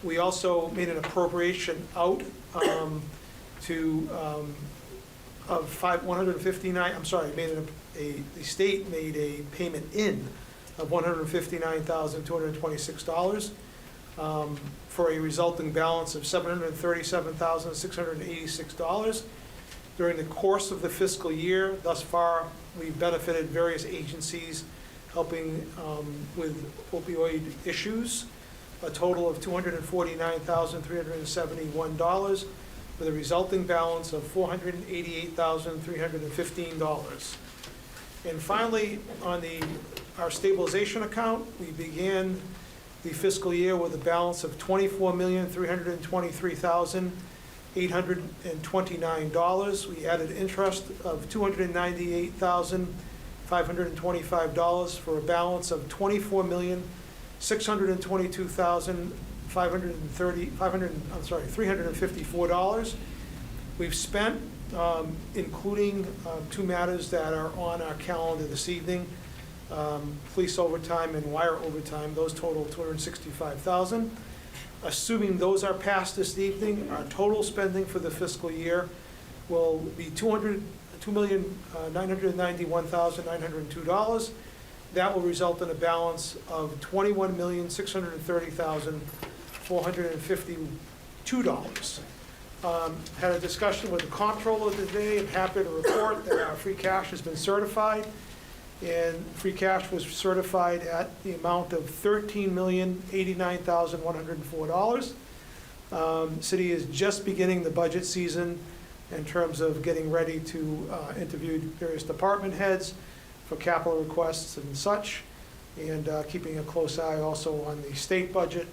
We also made an appropriation out the state made a payment in of $159,226 for a resulting balance of $737,686. During the course of the fiscal year, thus far, we've benefited various agencies helping with opioid issues, a total of $249,371, with a resulting balance of $488,315. And finally, on our stabilization account, we began the fiscal year with a balance of $24,323,829. We added interest of $298,525 for a balance of $24,622,354. We've spent, including two matters that are on our calendar this evening, police overtime and wire overtime, those total $265,000. Assuming those are passed this evening, our total spending for the fiscal year will be $2,991,902. That will result in a balance of $21,630,452. Had a discussion with the comptroller today. I'm happy to report that our free cash has been certified, and free cash was certified at the amount of $13,089,104. City is just beginning the budget season in terms of getting ready to interview various department heads for capital requests and such, and keeping a close eye also on the state budget.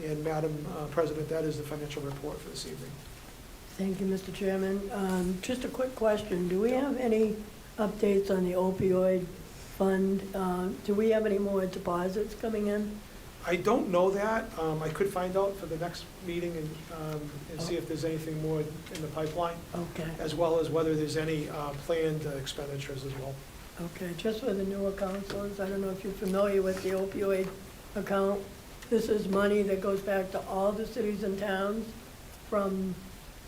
And Madam President, that is the financial report for this evening. Thank you, Mr. Chairman. Just a quick question. Do we have any updates on the opioid fund? Do we have any more deposits coming in? I don't know that. I could find out for the next meeting and see if there's anything more in the pipeline. Okay. As well as whether there's any planned expenditures as well. Okay, just for the newer counselors, I don't know if you're familiar with the opioid account. This is money that goes back to all the cities and towns from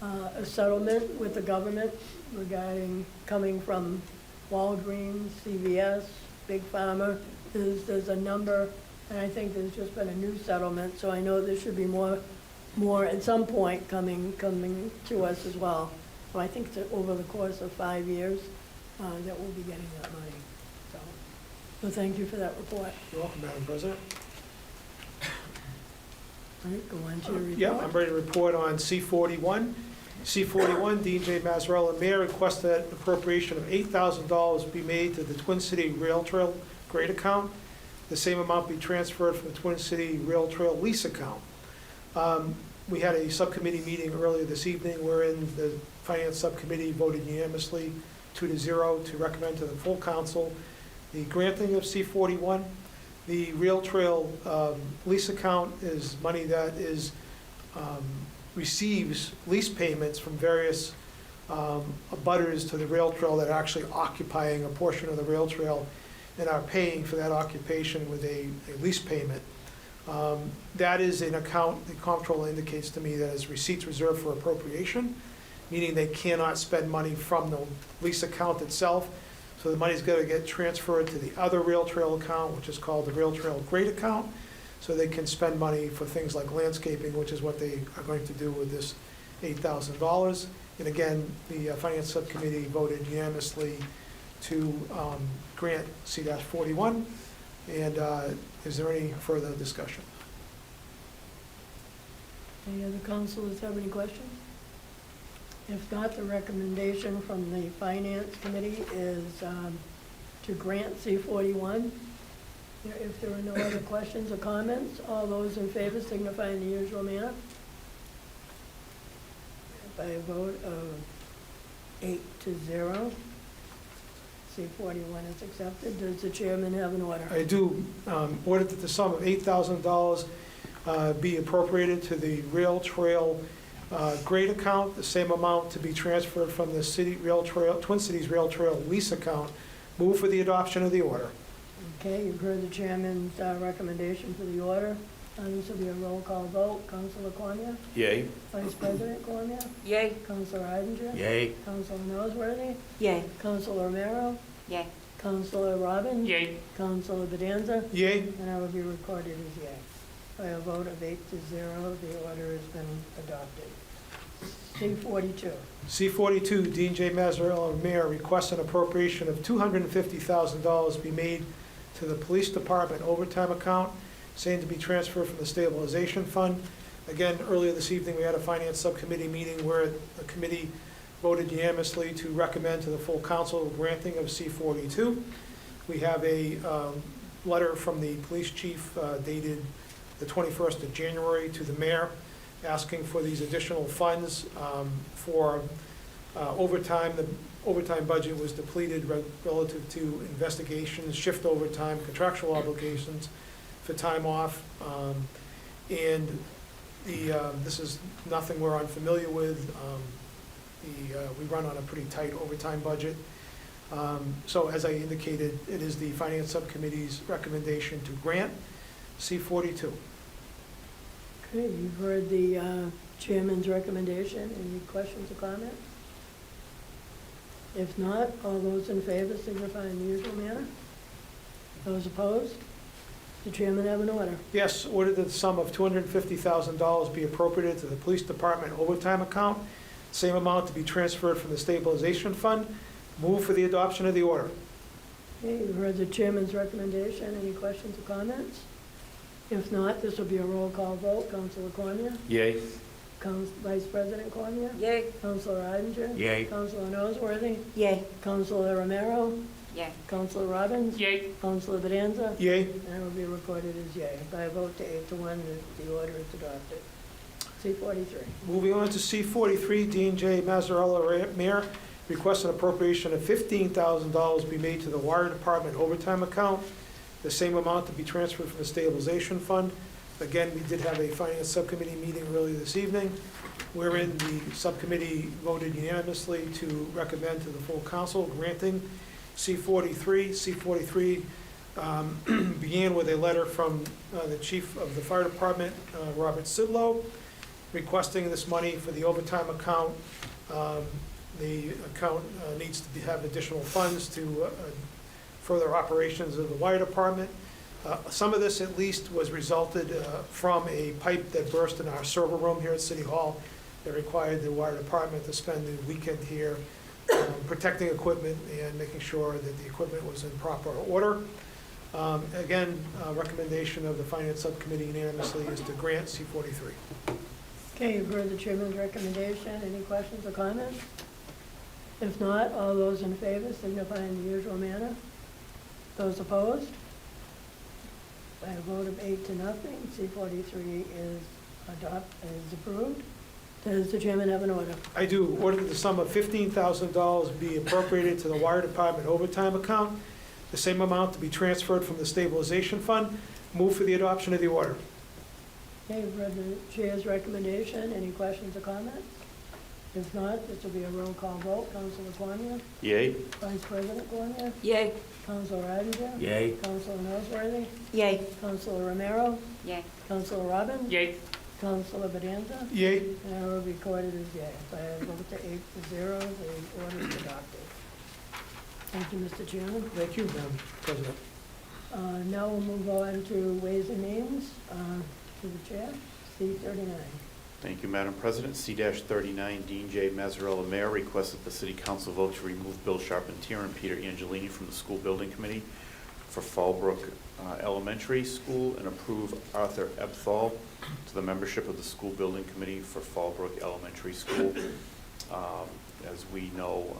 a settlement with the government regarding coming from Walgreens, CVS, Big Pharma. There's a number, and I think there's just been a new settlement, so I know there should be more at some point coming to us as well. So I think that over the course of 5 years, that we'll be getting that money. So thank you for that report. You're welcome, Madam President. All right, go on to your report. Yeah, I'm ready to report on C41. C41, Dean J. Mazzarella, Mayor, requested that appropriation of $8,000 be made to the Twin City Rail Trail grade account. The same amount be transferred from the Twin City Rail Trail lease account. We had a subcommittee meeting earlier this evening wherein the Finance Subcommittee voted unanimously 2-0 to recommend to the full council the granting of C41. The Rail Trail lease account is money that is receives lease payments from various abutters to the rail trail that are actually occupying a portion of the rail trail and are paying for that occupation with a lease payment. That is an account, the comptroller indicates to me, that is receipts reserved for appropriation, meaning they cannot spend money from the lease account itself. So the money's got to get transferred to the other rail trail account, which is called the rail trail grade account, so they can spend money for things like landscaping, which is what they are going to do with this $8,000. And again, the Finance Subcommittee voted unanimously to grant C-41. And is there any further discussion? Any other councilors have any questions? If not, the recommendation from the Finance Committee is to grant C-41. If there are no other questions or comments, all those in favor signify in the usual manner. By a vote of 8-0, C-41 is accepted. Does the chairman have an order? I do. Order that the sum of $8,000 be appropriated to the rail trail grade account, the same amount to be transferred from the city rail trail, Twin Cities Rail Trail lease account. Move for the adoption of the order. Okay, you've heard the chairman's recommendation for the order. This will be a roll call vote. Councilor Cormier? Yay. Vice President Cormier? Yay. Councilor Iden? Yay. Councilor Noseworthy? Yay. Councilor Romero? Yay. Councilor Robbins? Yay. Councilor Bedanza? Yay. And I will be recorded as yay. By a vote of 8-0, the order has been adopted. C-42. C-42, Dean J. Mazzarella, Mayor, requests an appropriation of $250,000 be made to the Police Department overtime account, saying to be transferred from the stabilization fund. Again, earlier this evening, we had a Finance Subcommittee meeting where the committee voted unanimously to recommend to the full council granting of C-42. We have a letter from the police chief dated the 21st of January to the mayor, asking for these additional funds for overtime. The overtime budget was depleted relative to investigations, shift overtime, contractual obligations for time off. And this is nothing we're unfamiliar with. We run on a pretty tight overtime budget. So as I indicated, it is the Finance Subcommittee's recommendation to grant C-42. Okay, you've heard the chairman's recommendation. Any questions or comments? If not, all those in favor signify in the usual manner. Those opposed? The chairman have an order. Yes, order that the sum of $250,000 be appropriated to the Police Department overtime account, same amount to be transferred from the stabilization fund. Move for the adoption of the order. Okay, you've heard the chairman's recommendation. Any questions or comments? If not, this will be a roll call vote. Councilor Cormier? Yay. Vice President Cormier? Yay. Councilor Iden? Yay. Councilor Noseworthy? Yay. Councilor Romero? Yay. Councilor Robbins? Yay. Councilor Bedanza? Yay. And it will be recorded as yay. By a vote to 8-1, the order is adopted. C-43. Moving on to C-43, Dean J. Mazzarella, Mayor, requests an appropriation of $15,000 be made to the Wire Department overtime account, the same amount to be transferred from the stabilization fund. Again, we did have a Finance Subcommittee meeting earlier this evening, wherein the subcommittee voted unanimously to recommend to the full council granting C-43. C-43 began with a letter from the chief of the fire department, Robert Sidlow, requesting this money for the overtime account. The account needs to have additional funds to further operations of the wire department. Some of this, at least, was resulted from a pipe that burst in our server room here at City Hall that required the wire department to spend the weekend here protecting equipment and making sure that the equipment was in proper order. Again, recommendation of the Finance Subcommittee unanimously is to grant C-43. Okay, you've heard the chairman's recommendation. Any questions or comments? If not, all those in favor signify in the usual manner. Those opposed? By a vote of 8-0, C-43 is approved. Does the chairman have an order? I do. Order that the sum of $15,000 be appropriated to the Wire Department overtime account, the same amount to be transferred from the stabilization fund. Move for the adoption of the order. Okay, you've heard the chair's recommendation. Any questions or comments? If not, this will be a roll call vote. Councilor Cormier? Yay? Vice President Cormier? Yay. Councilor Odinger? Yay. Councilor Noseworthy? Yay. Councilor Romero? Yay. Councilor Robbins? Yay. Councilor Bedanza? Yay. And I will be recorded as yea. By a vote to 8-0, the order is adopted. Thank you, Mr. Chairman. Thank you, Madam President. Now we'll move on to Ways and Means, to the chair, C-39. Thank you, Madam President. C-39, Dean J. Mazzarella, Mayor, requests that the City Council vote to remove Bill Charpentier and Peter Angelini from the School Building Committee for Fallbrook Elementary School and approve Arthur Ebthal to the membership of the School Building Committee for Fallbrook Elementary School. As we know,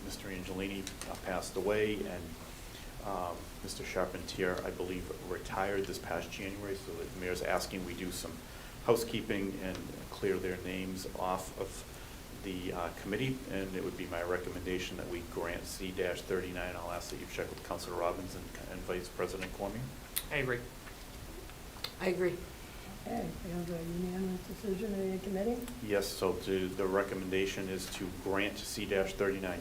Mr. Angelini passed away, and Mr. Charpentier, I believe, retired this past January, so the mayor's asking we do some housekeeping and clear their names off of the committee, and it would be my recommendation that we grant C-39. I'll ask that you check with Councilor Robbins and Vice President Cormier. I agree. I agree. Okay, we have a unanimous decision of the committee. Yes, so the recommendation is to grant C-39.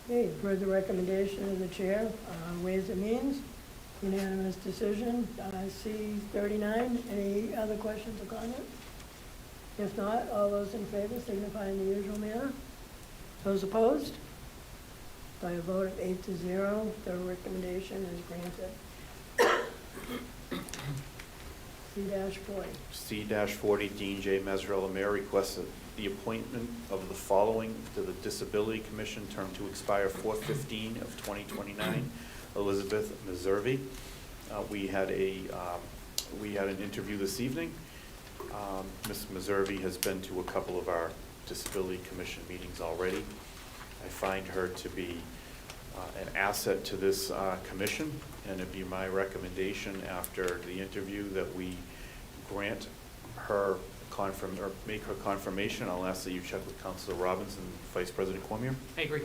Okay, you've heard the recommendation of the chair, Ways and Means, unanimous decision, C-39. Any other questions or comments? If not, all those in favor signify in the usual manner. Those opposed? By a vote of 8-0, the recommendation is granted. C-40. C-40, Dean J. Mazzarella, Mayor, requests the appointment of the following to the Disability Commission, term to expire 4/15 of 2029. Elizabeth Meservey. We had an interview this evening. Ms. Meservey has been to a couple of our Disability Commission meetings already. I find her to be an asset to this commission, and it'd be my recommendation after the interview that we grant her make her confirmation. I'll ask that you check with Councilor Robbins and Vice President Cormier. I agree.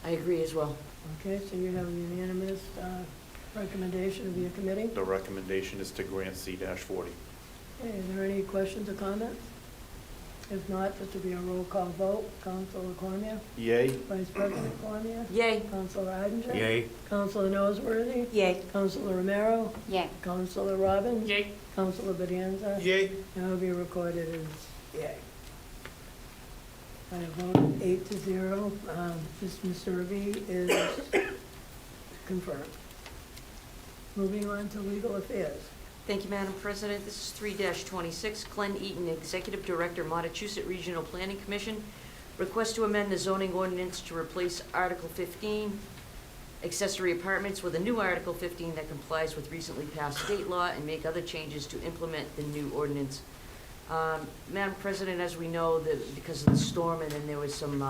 I agree as well. Okay, so you have a unanimous recommendation of your committee. The recommendation is to grant C-40. Okay, are there any questions or comments? If not, this will be a roll call vote. Councilor Cormier? Yay? Vice President Cormier? Yay. Councilor Odinger? Yay. Councilor Noseworthy? Yay. Councilor Romero? Yay. Councilor Robbins? Yay. Councilor Bedanza? Yay. And it will be recorded as yay. By a vote of 8-0, Ms. Meservey is confirmed. Moving on to legal affairs. Thank you, Madam President. This is 3-26. Glenn Eaton, Executive Director, Montechusett Regional Planning Commission, request to amend the zoning ordinance to replace Article 15, accessory apartments, with a new Article 15 that complies with recently passed state law and make other changes to implement the new ordinance. Madam President, as we know, that because of the storm and then there was some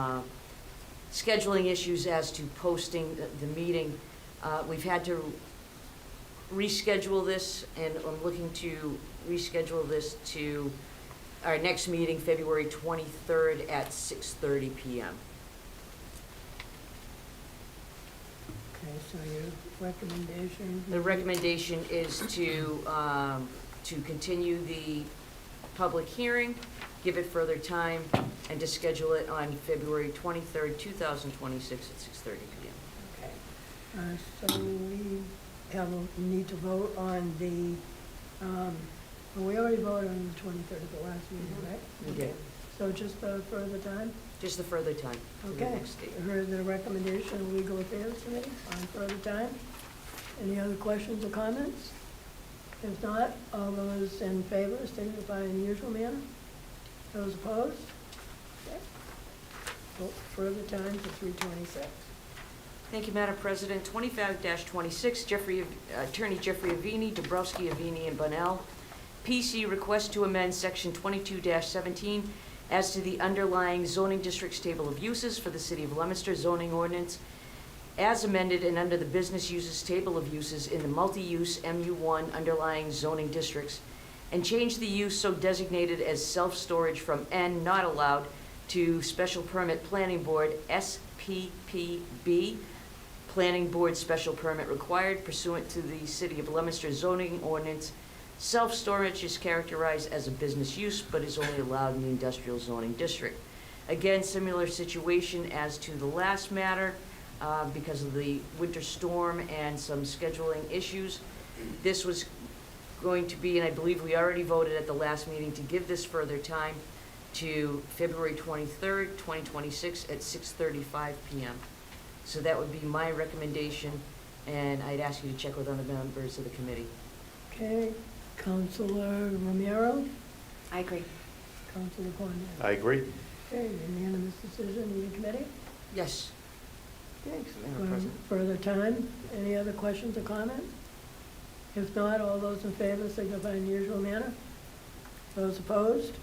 scheduling issues as to posting the meeting, we've had to reschedule this, and I'm looking to reschedule this to our next meeting, February 23rd at 6:30 p.m. Okay, so your recommendation? The recommendation is to continue the public hearing, give it further time, and to schedule it on February 23rd, 2026 at 6:30 p.m. Okay. So we need to vote on the, well, we already voted on the 23rd at the last meeting, right? We did. So just further time? Just the further time to the Okay. next date. Heard the recommendation of Legal Affairs Committee on further time. Any other questions or comments? If not, all those in favor signify in the usual manner. Those opposed? Okay. Vote further time to 3:26. Thank you, Madam President. 25-26, Attorney Jeffrey Avini, Dabrowski, Avini, and Bunnell. PC request to amend Section 22-17 as to the underlying zoning districts table of uses for the City of Leominster zoning ordinance as amended and under the business uses table of uses in the multi-use MU1 underlying zoning districts, and change the use so designated as self-storage from N not allowed to Special Permit Planning Board SPPB, Planning Board Special Permit required pursuant to the City of Leominster zoning ordinance Self-storage is characterized as a business use, but is only allowed in the industrial zoning district. Again, similar situation as to the last matter, because of the winter storm and some scheduling issues. This was going to be, and I believe we already voted at the last meeting, to give this further time to February 23rd, 2026 at 6:35 PM. So that would be my recommendation, and I'd ask you to check with other members of the committee. Okay, Counselor Romero, I agree. Counselor Cormier. I agree. Okay, unanimous decision in the committee? Yes. Thanks. Madam President. Further time, any other questions or comments? If not, all those in favor signify in the usual manner. Those opposed?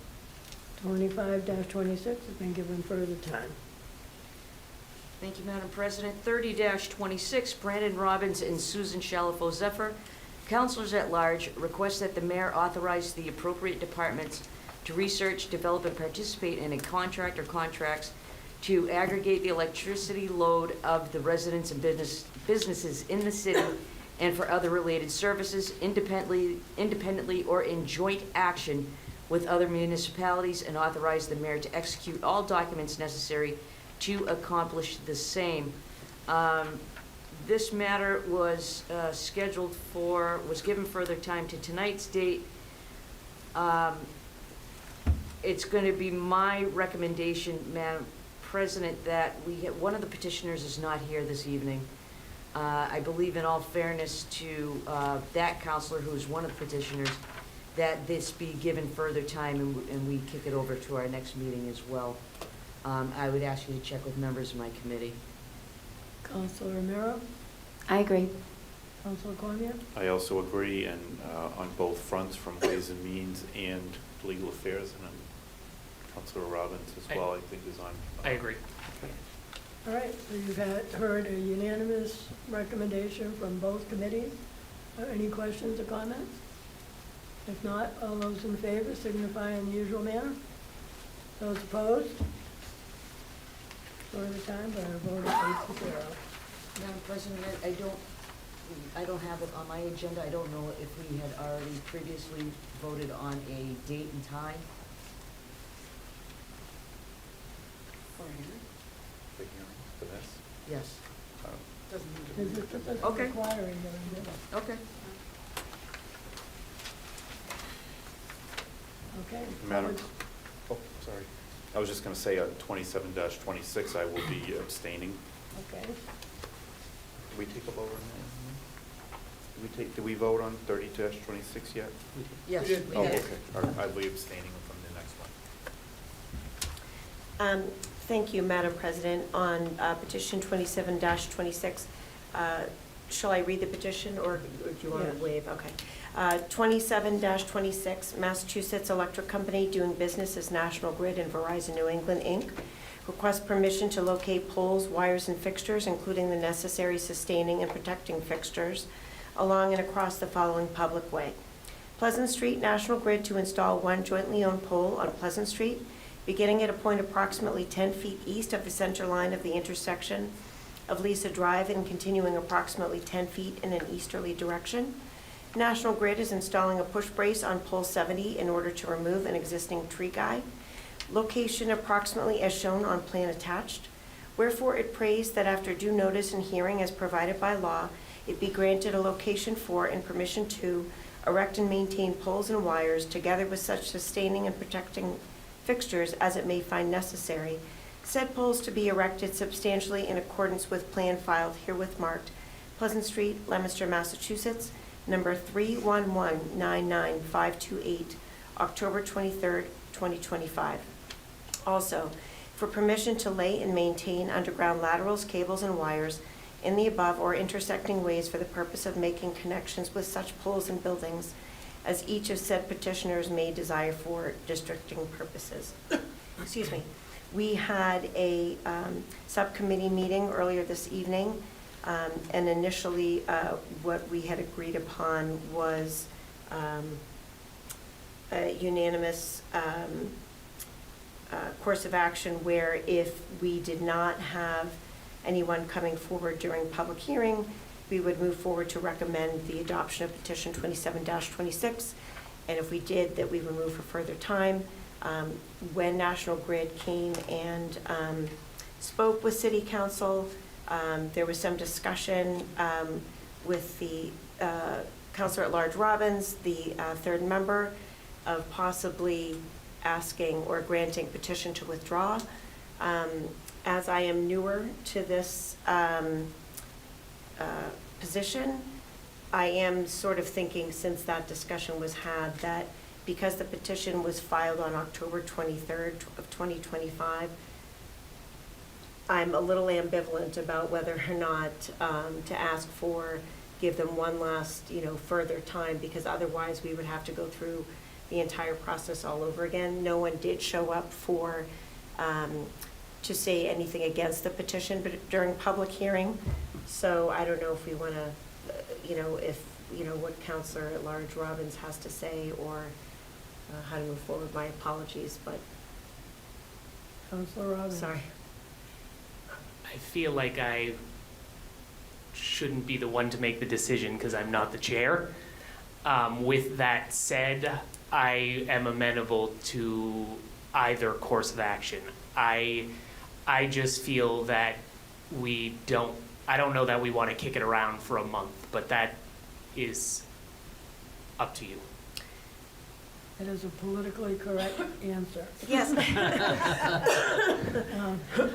25-26 has been given further time. Thank you, Madam President. 30-26, Brandon Robbins and Susan Shalafo Zephyr, Councilors at Large, request that the mayor authorize the appropriate departments to research, develop, and participate in a contract or contracts to aggregate the electricity load of the residents and businesses in the city and for other related services independently or in joint action with other municipalities, and authorize the mayor to execute all documents necessary to accomplish the same. This matter was was given further time to tonight's date. It's going to be my recommendation, Madam President, that one of the petitioners is not here this evening. I believe in all fairness to that counselor who is one of the petitioners, that this be given further time and we kick it over to our next meeting as well. I would ask you to check with members of my committee. Counselor Romero, I agree. Counselor Cormier. I also agree, and on both fronts, from Ways and Means and Legal Affairs, and Councilor Robbins as well, I think is on. I agree. All right, so you've heard a unanimous recommendation from both committees. Any questions or comments? If not, all those in favor signify in the usual manner. Those opposed? Further time by a vote of 8-0. Madam President, I don't have it on my agenda. I don't know if we had already previously voted on a date and time. The hearing for this? Yes. It doesn't Okay. require a hearing, does it? Okay. Okay. Madam, oh, sorry. I was just going to say on 27-26, I will be abstaining. Okay. Did we take a vote on that? Did we vote on 30-26 yet? Yes. Oh, okay. All right. I'll be abstaining from the next one. Thank you, Madam President. On petition 27-26, shall I read the petition, or do you want to waive? Okay. 27-26, Massachusetts Electric Company, doing business as National Grid and Verizon New England, Inc., requests permission to locate poles, wires, and fixtures, including the necessary sustaining and protecting fixtures, along and across the following public way. Pleasant Street, National Grid to install one jointly owned pole on Pleasant Street, beginning at a point approximately 10 feet east of the center line of the intersection of Lisa Drive and continuing approximately 10 feet in an easterly direction. National Grid is installing a push brace on pole 70 in order to remove an existing tree guide. Location approximately as shown on plan attached. Wherefore it prays that after due notice and hearing as provided by law, it be granted a location for and permission to erect and maintain poles and wires together with such sustaining and protecting fixtures as it may find necessary. Said poles to be erected substantially in accordance with plan filed herewith marked Pleasant Street, Leominster, Massachusetts, number 311-99528, October 23rd, 2025. Also, for permission to lay and maintain underground laterals, cables, and wires in the above or intersecting ways for the purpose of making connections with such poles and buildings as each of said petitioners may desire for districting purposes. Excuse me. We had a subcommittee meeting earlier this evening, and initially what we had agreed upon was a unanimous course of action where if we did not have anyone coming forward during public hearing, we would move forward to recommend the adoption of petition 27-26. And if we did, that we would move for further time. When National Grid came and spoke with City Council, there was some discussion with the Councilor at Large Robbins, the third member, of possibly asking or granting petition to withdraw. As I am newer to this position, I am sort of thinking, since that discussion was had, that because the petition was filed on October 23rd of 2025, I'm a little ambivalent about whether or not to ask for, give them one last, further time, because otherwise we would have to go through the entire process all over again. No one did show up to say anything against the petition, but during public hearing. So I don't know if we want to, what Councilor at Large Robbins has to say, or how to move forward. My apologies, but. Councilor Robbins. Sorry. I feel like I shouldn't be the one to make the decision because I'm not the chair. With that said, I am amenable to either course of action. I just feel that I don't know that we want to kick it around for a month, but that is up to you. It is a politically correct answer. Yes.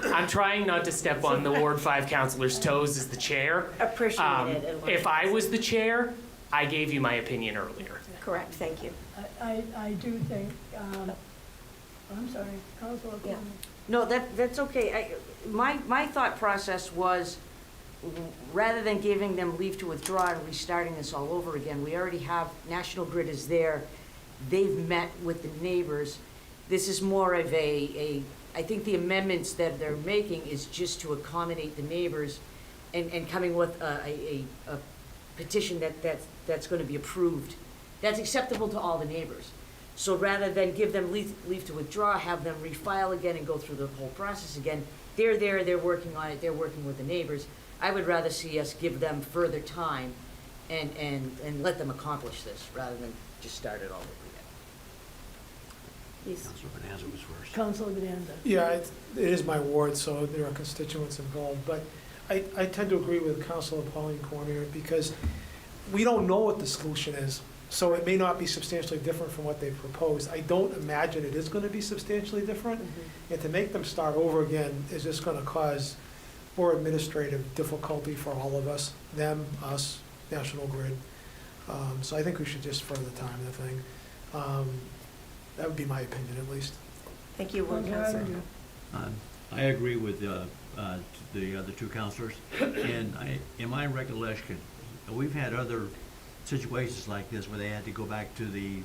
I'm trying not to step on the Ward 5 councilor's toes as the chair. Appreciate it. If I was the chair, I gave you my opinion earlier. Correct, thank you. I do think, I'm sorry, Councilor Yeah. Cormier. No, that's okay. My thought process was, rather than giving them leave to withdraw and restarting this all over again, we already have, National Grid is there, they've met with the neighbors. This is more of I think the amendments that they're making is just to accommodate the neighbors and coming with a petition that's going to be approved, that's acceptable to all the neighbors. So rather than give them leave to withdraw, have them refile again and go through the whole process again, they're there, they're working on it, they're working with the neighbors. I would rather see us give them further time and let them accomplish this, rather than just start it all over again. Councilor Bonanza was first. Councilor Bonanza. Yeah, it is my ward, so there are constituents involved, but I tend to agree with Councilor Pauline Cormier, because we don't know what the solution is, so it may not be substantially different from what they've proposed. I don't imagine it is going to be substantially different, and to make them start over again is just going to cause more administrative difficulty for all of us, them, us, National Grid. So I think we should just further time the thing. That would be my opinion, at least. Thank you, Ward Councilor. I agree with the other two councilors, and in my recollection, we've had other situations like this where they had to go back to the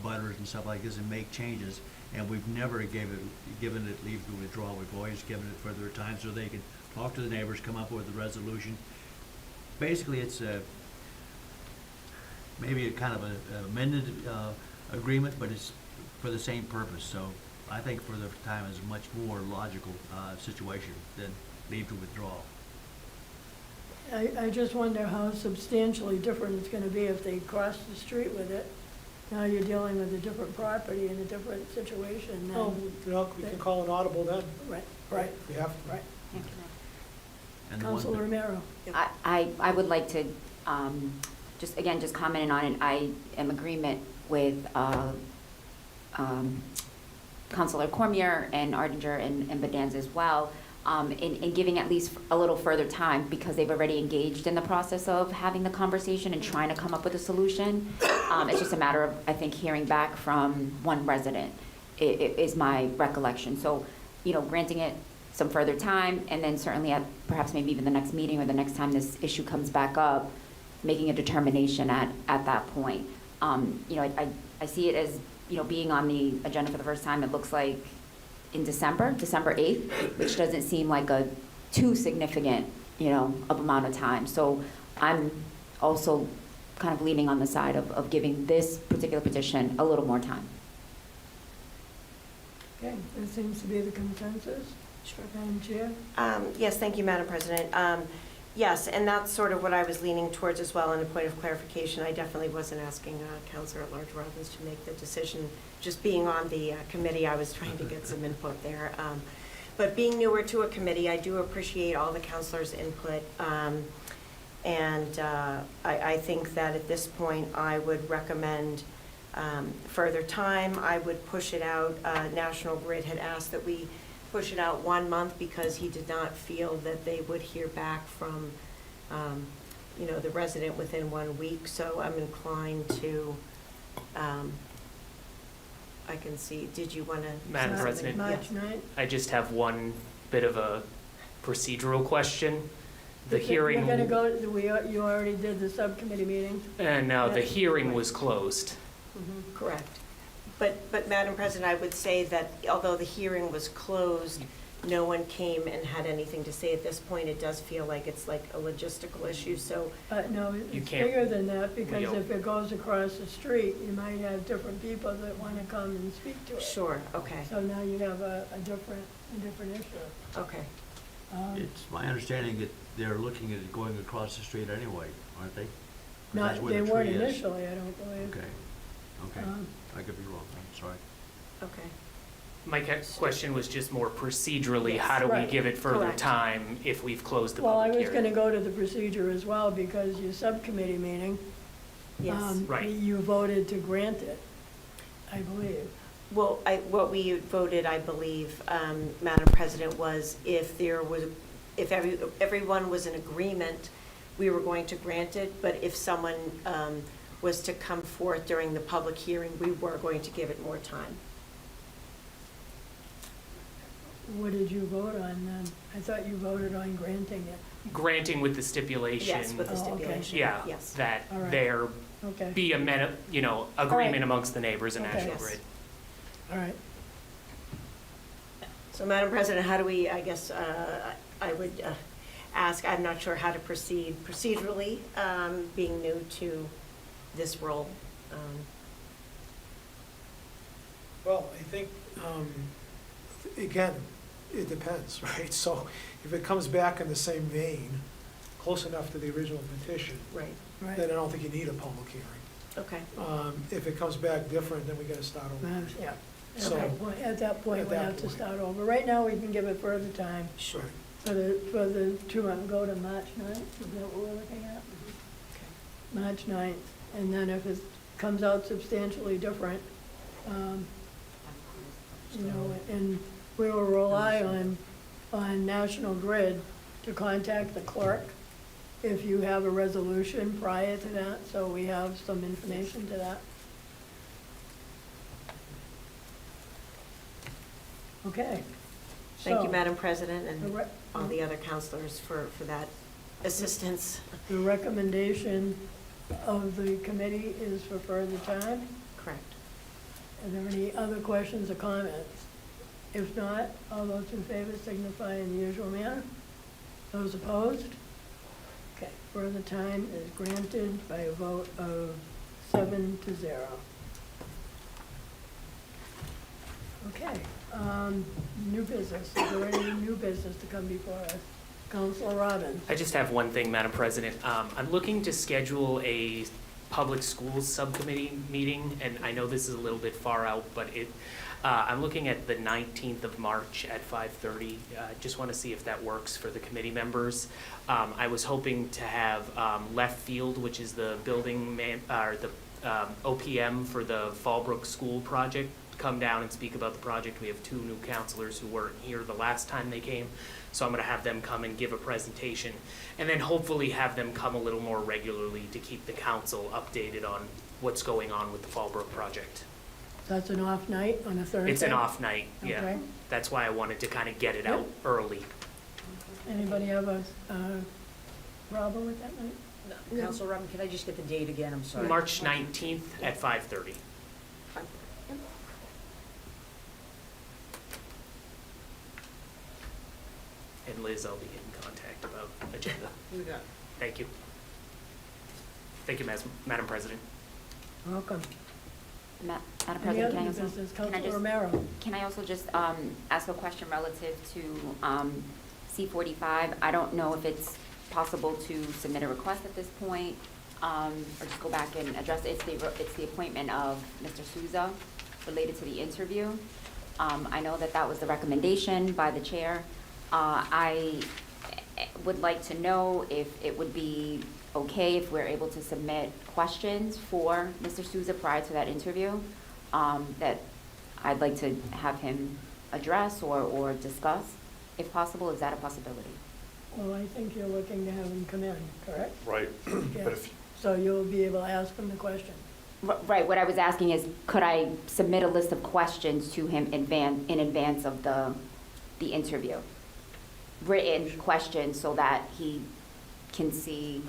abutters and stuff like this and make changes, and we've never given it leave to withdraw. We've always given it further time so they can talk to the neighbors, come up with a resolution. Basically, it's maybe a kind of an amended agreement, but it's for the same purpose. So I think for the time is a much more logical situation than leave to withdraw. I just wonder how substantially different it's going to be if they cross the street with it. Now you're dealing with a different property and a different situation. Oh, we can call an audible then. Right. We have to. Right. And the one Councilor thing- Romero. I would like to, just comment on it. I am agreement with Councilor Cormier and Ardinger and Bonanza as well, in giving at least a little further time, because they've already engaged in the process of having the conversation and trying to come up with a solution. It's just a matter of, I think, hearing back from one resident, is my recollection. So, granting it some further time, and then certainly at perhaps maybe even the next meeting or the next time this issue comes back up, making a determination at that point. I see it as, being on the agenda for the first time. It looks like in December 8th, which doesn't seem like a too significant, of amount of time. So I'm also kind of leaning on the side of giving this particular petition a little more time. Okay, that seems to be the consensus. Sure. Madam Chair? Yes, thank you, Madam President. Yes, and that's sort of what I was leaning towards as well. And a point of clarification, I definitely wasn't asking Counselor at-large Robbins to make the decision. Just being on the committee, I was trying to get some input there. But being newer to a committee, I do appreciate all the counselors' input. And I think that at this point, I would recommend further time. I would push it out. National Grid had asked that we push it out 1 month because he did not feel that they would hear back from, the resident within 1 week. So I'm inclined to, I can see, did you want to? Madam President, March 9th? I just have one bit of a procedural question. The hearing. You're going to go, you already did the subcommittee meeting? And now the hearing was closed. Correct. But Madam President, I would say that although the hearing was closed, no one came and had anything to say at this point. It does feel like it's like a logistical issue, so. No, You it's can't bigger than that, because wheel. if it goes across the street, you might have different people that want to come and speak to it. Sure, okay, So now you have a different issue. okay. It's my understanding that they're looking at it going across the street anyway, aren't they? 'Cause Not, that's where they the weren't tree is. initially, I don't believe. Okay, okay. Um, I could be wrong, I'm sorry. Okay. My question was just more procedurally, Yes. how do we Right. give it further Correct. time if we've closed the Well, I public was going to hearing? go to the procedure as well, because your subcommittee meeting, Yes. Right. you voted to grant it, I believe. Well, what we voted, I believe, Madam President, was if everyone was in agreement, we were going to grant it, but if someone was to come forth during the public hearing, we were going to give it more time. What did you vote on then? I thought you voted on granting it. Granting with the stipulation. Yes, with the Oh, okay. stipulation. Yeah, Yes. that All right. there Okay, be a agreement right. amongst the neighbors and Okay. National Yes. Grid. all right. So, Madam President, how do we, I guess, I would ask, I'm not sure how to proceed procedurally, being new to this role. Well, I think, again, it depends, right? So if it comes back in the same vein, close enough to the original petition, Right, Right. then I don't think you need a public hearing. okay. If it comes back different, then we gotta start over. Yeah. So- At that point, At we that have to point. start over. Right now, we can give it further time Sure. for the 2 month, go to March 9th, is that what we're looking at? March 9th, and then if it comes out substantially different, and we will rely on National Grid to contact the clerk if you have a resolution prior to that, so we have some information to that. Okay. Thank you, So, Madam President, the and re- all the other counselors for that assistance. The recommendation of the committee is for further time. Correct. Are there any other questions or comments? If not, all those in favor signify in the usual manner. Those opposed? Okay, further time is granted by a vote of 7-0. Okay, new business. Is there any new business to come before us? Councilor Robbins? I just have one thing, Madam President. I'm looking to schedule a public schools subcommittee meeting, and I know this is a little bit far out, but I'm looking at the 19th of March at 5:30. Just want to see if that works for the committee members. I was hoping to have Left Field, which is the OPM for the Fallbrook School project, come down and speak about the project. We have 2 new counselors who weren't here the last time they came, so I'm going to have them come and give a presentation, and then hopefully have them come a little more regularly to keep the council updated on what's going on with the Fallbrook project. That's an off night on a Thursday? It's an off night, yeah. Okay. That's why I wanted to kind of get it out early. Anybody have a problem with that night? No. Counselor Robin, can I just get the date again? I'm sorry. March 19th at 5:30. And Liz, I'll be in contact about agenda. You got it. Thank you. Thank you, Madam President. Welcome. Madam Any President, other can I new also? business? can I Councilor just- Romero? Can I also just ask a question relative to C-45? I don't know if it's possible to submit a request at this point, or just go back and address it. It's the appointment of Mr. Souza related to the interview. I know that that was the recommendation by the chair. I would like to know if it would be okay if we're able to submit questions for Mr. Souza prior to that interview, that I'd like to have him address or discuss, if possible. Is that a possibility? Well, I think you're looking to have him come in, correct? Right. Yeah. So you'll be able to ask him the question. Right, what I was asking is, could I submit a list of questions to him in advance of the interview? Written questions so that he can see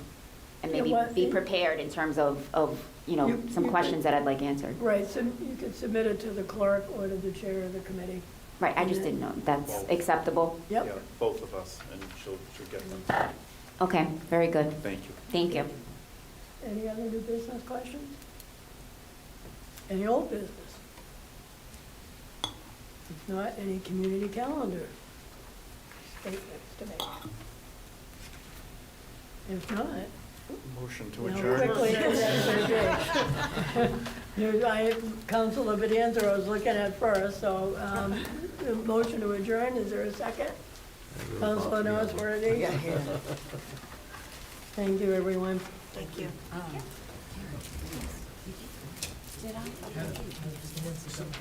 and maybe be prepared in terms of some questions that I'd like answered. Right, so you could submit it to the clerk or to the chair of the committee. Right, I just didn't know. That's acceptable? Yep. Yeah, both of us, and she'll get them. Okay, very good. Thank you. Thank you. Any other new business questions? Any old business? If not, any community calendar statements to make? If not, Motion to now adjourn. quickly. Councilor Bedanza I was looking at first, so the motion to adjourn, is there a second? Councilor Nosworthy? Thank you, everyone. Thank you.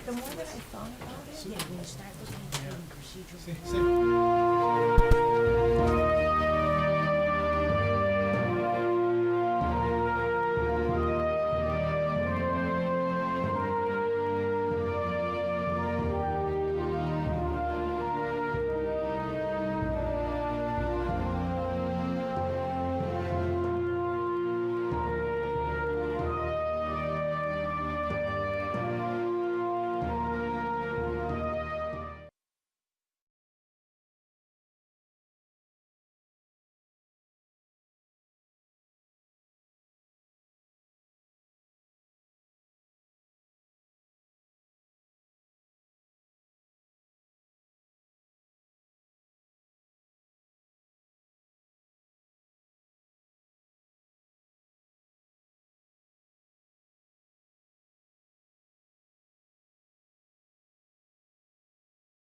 The more that I thought about it, yeah, when you start looking at procedural.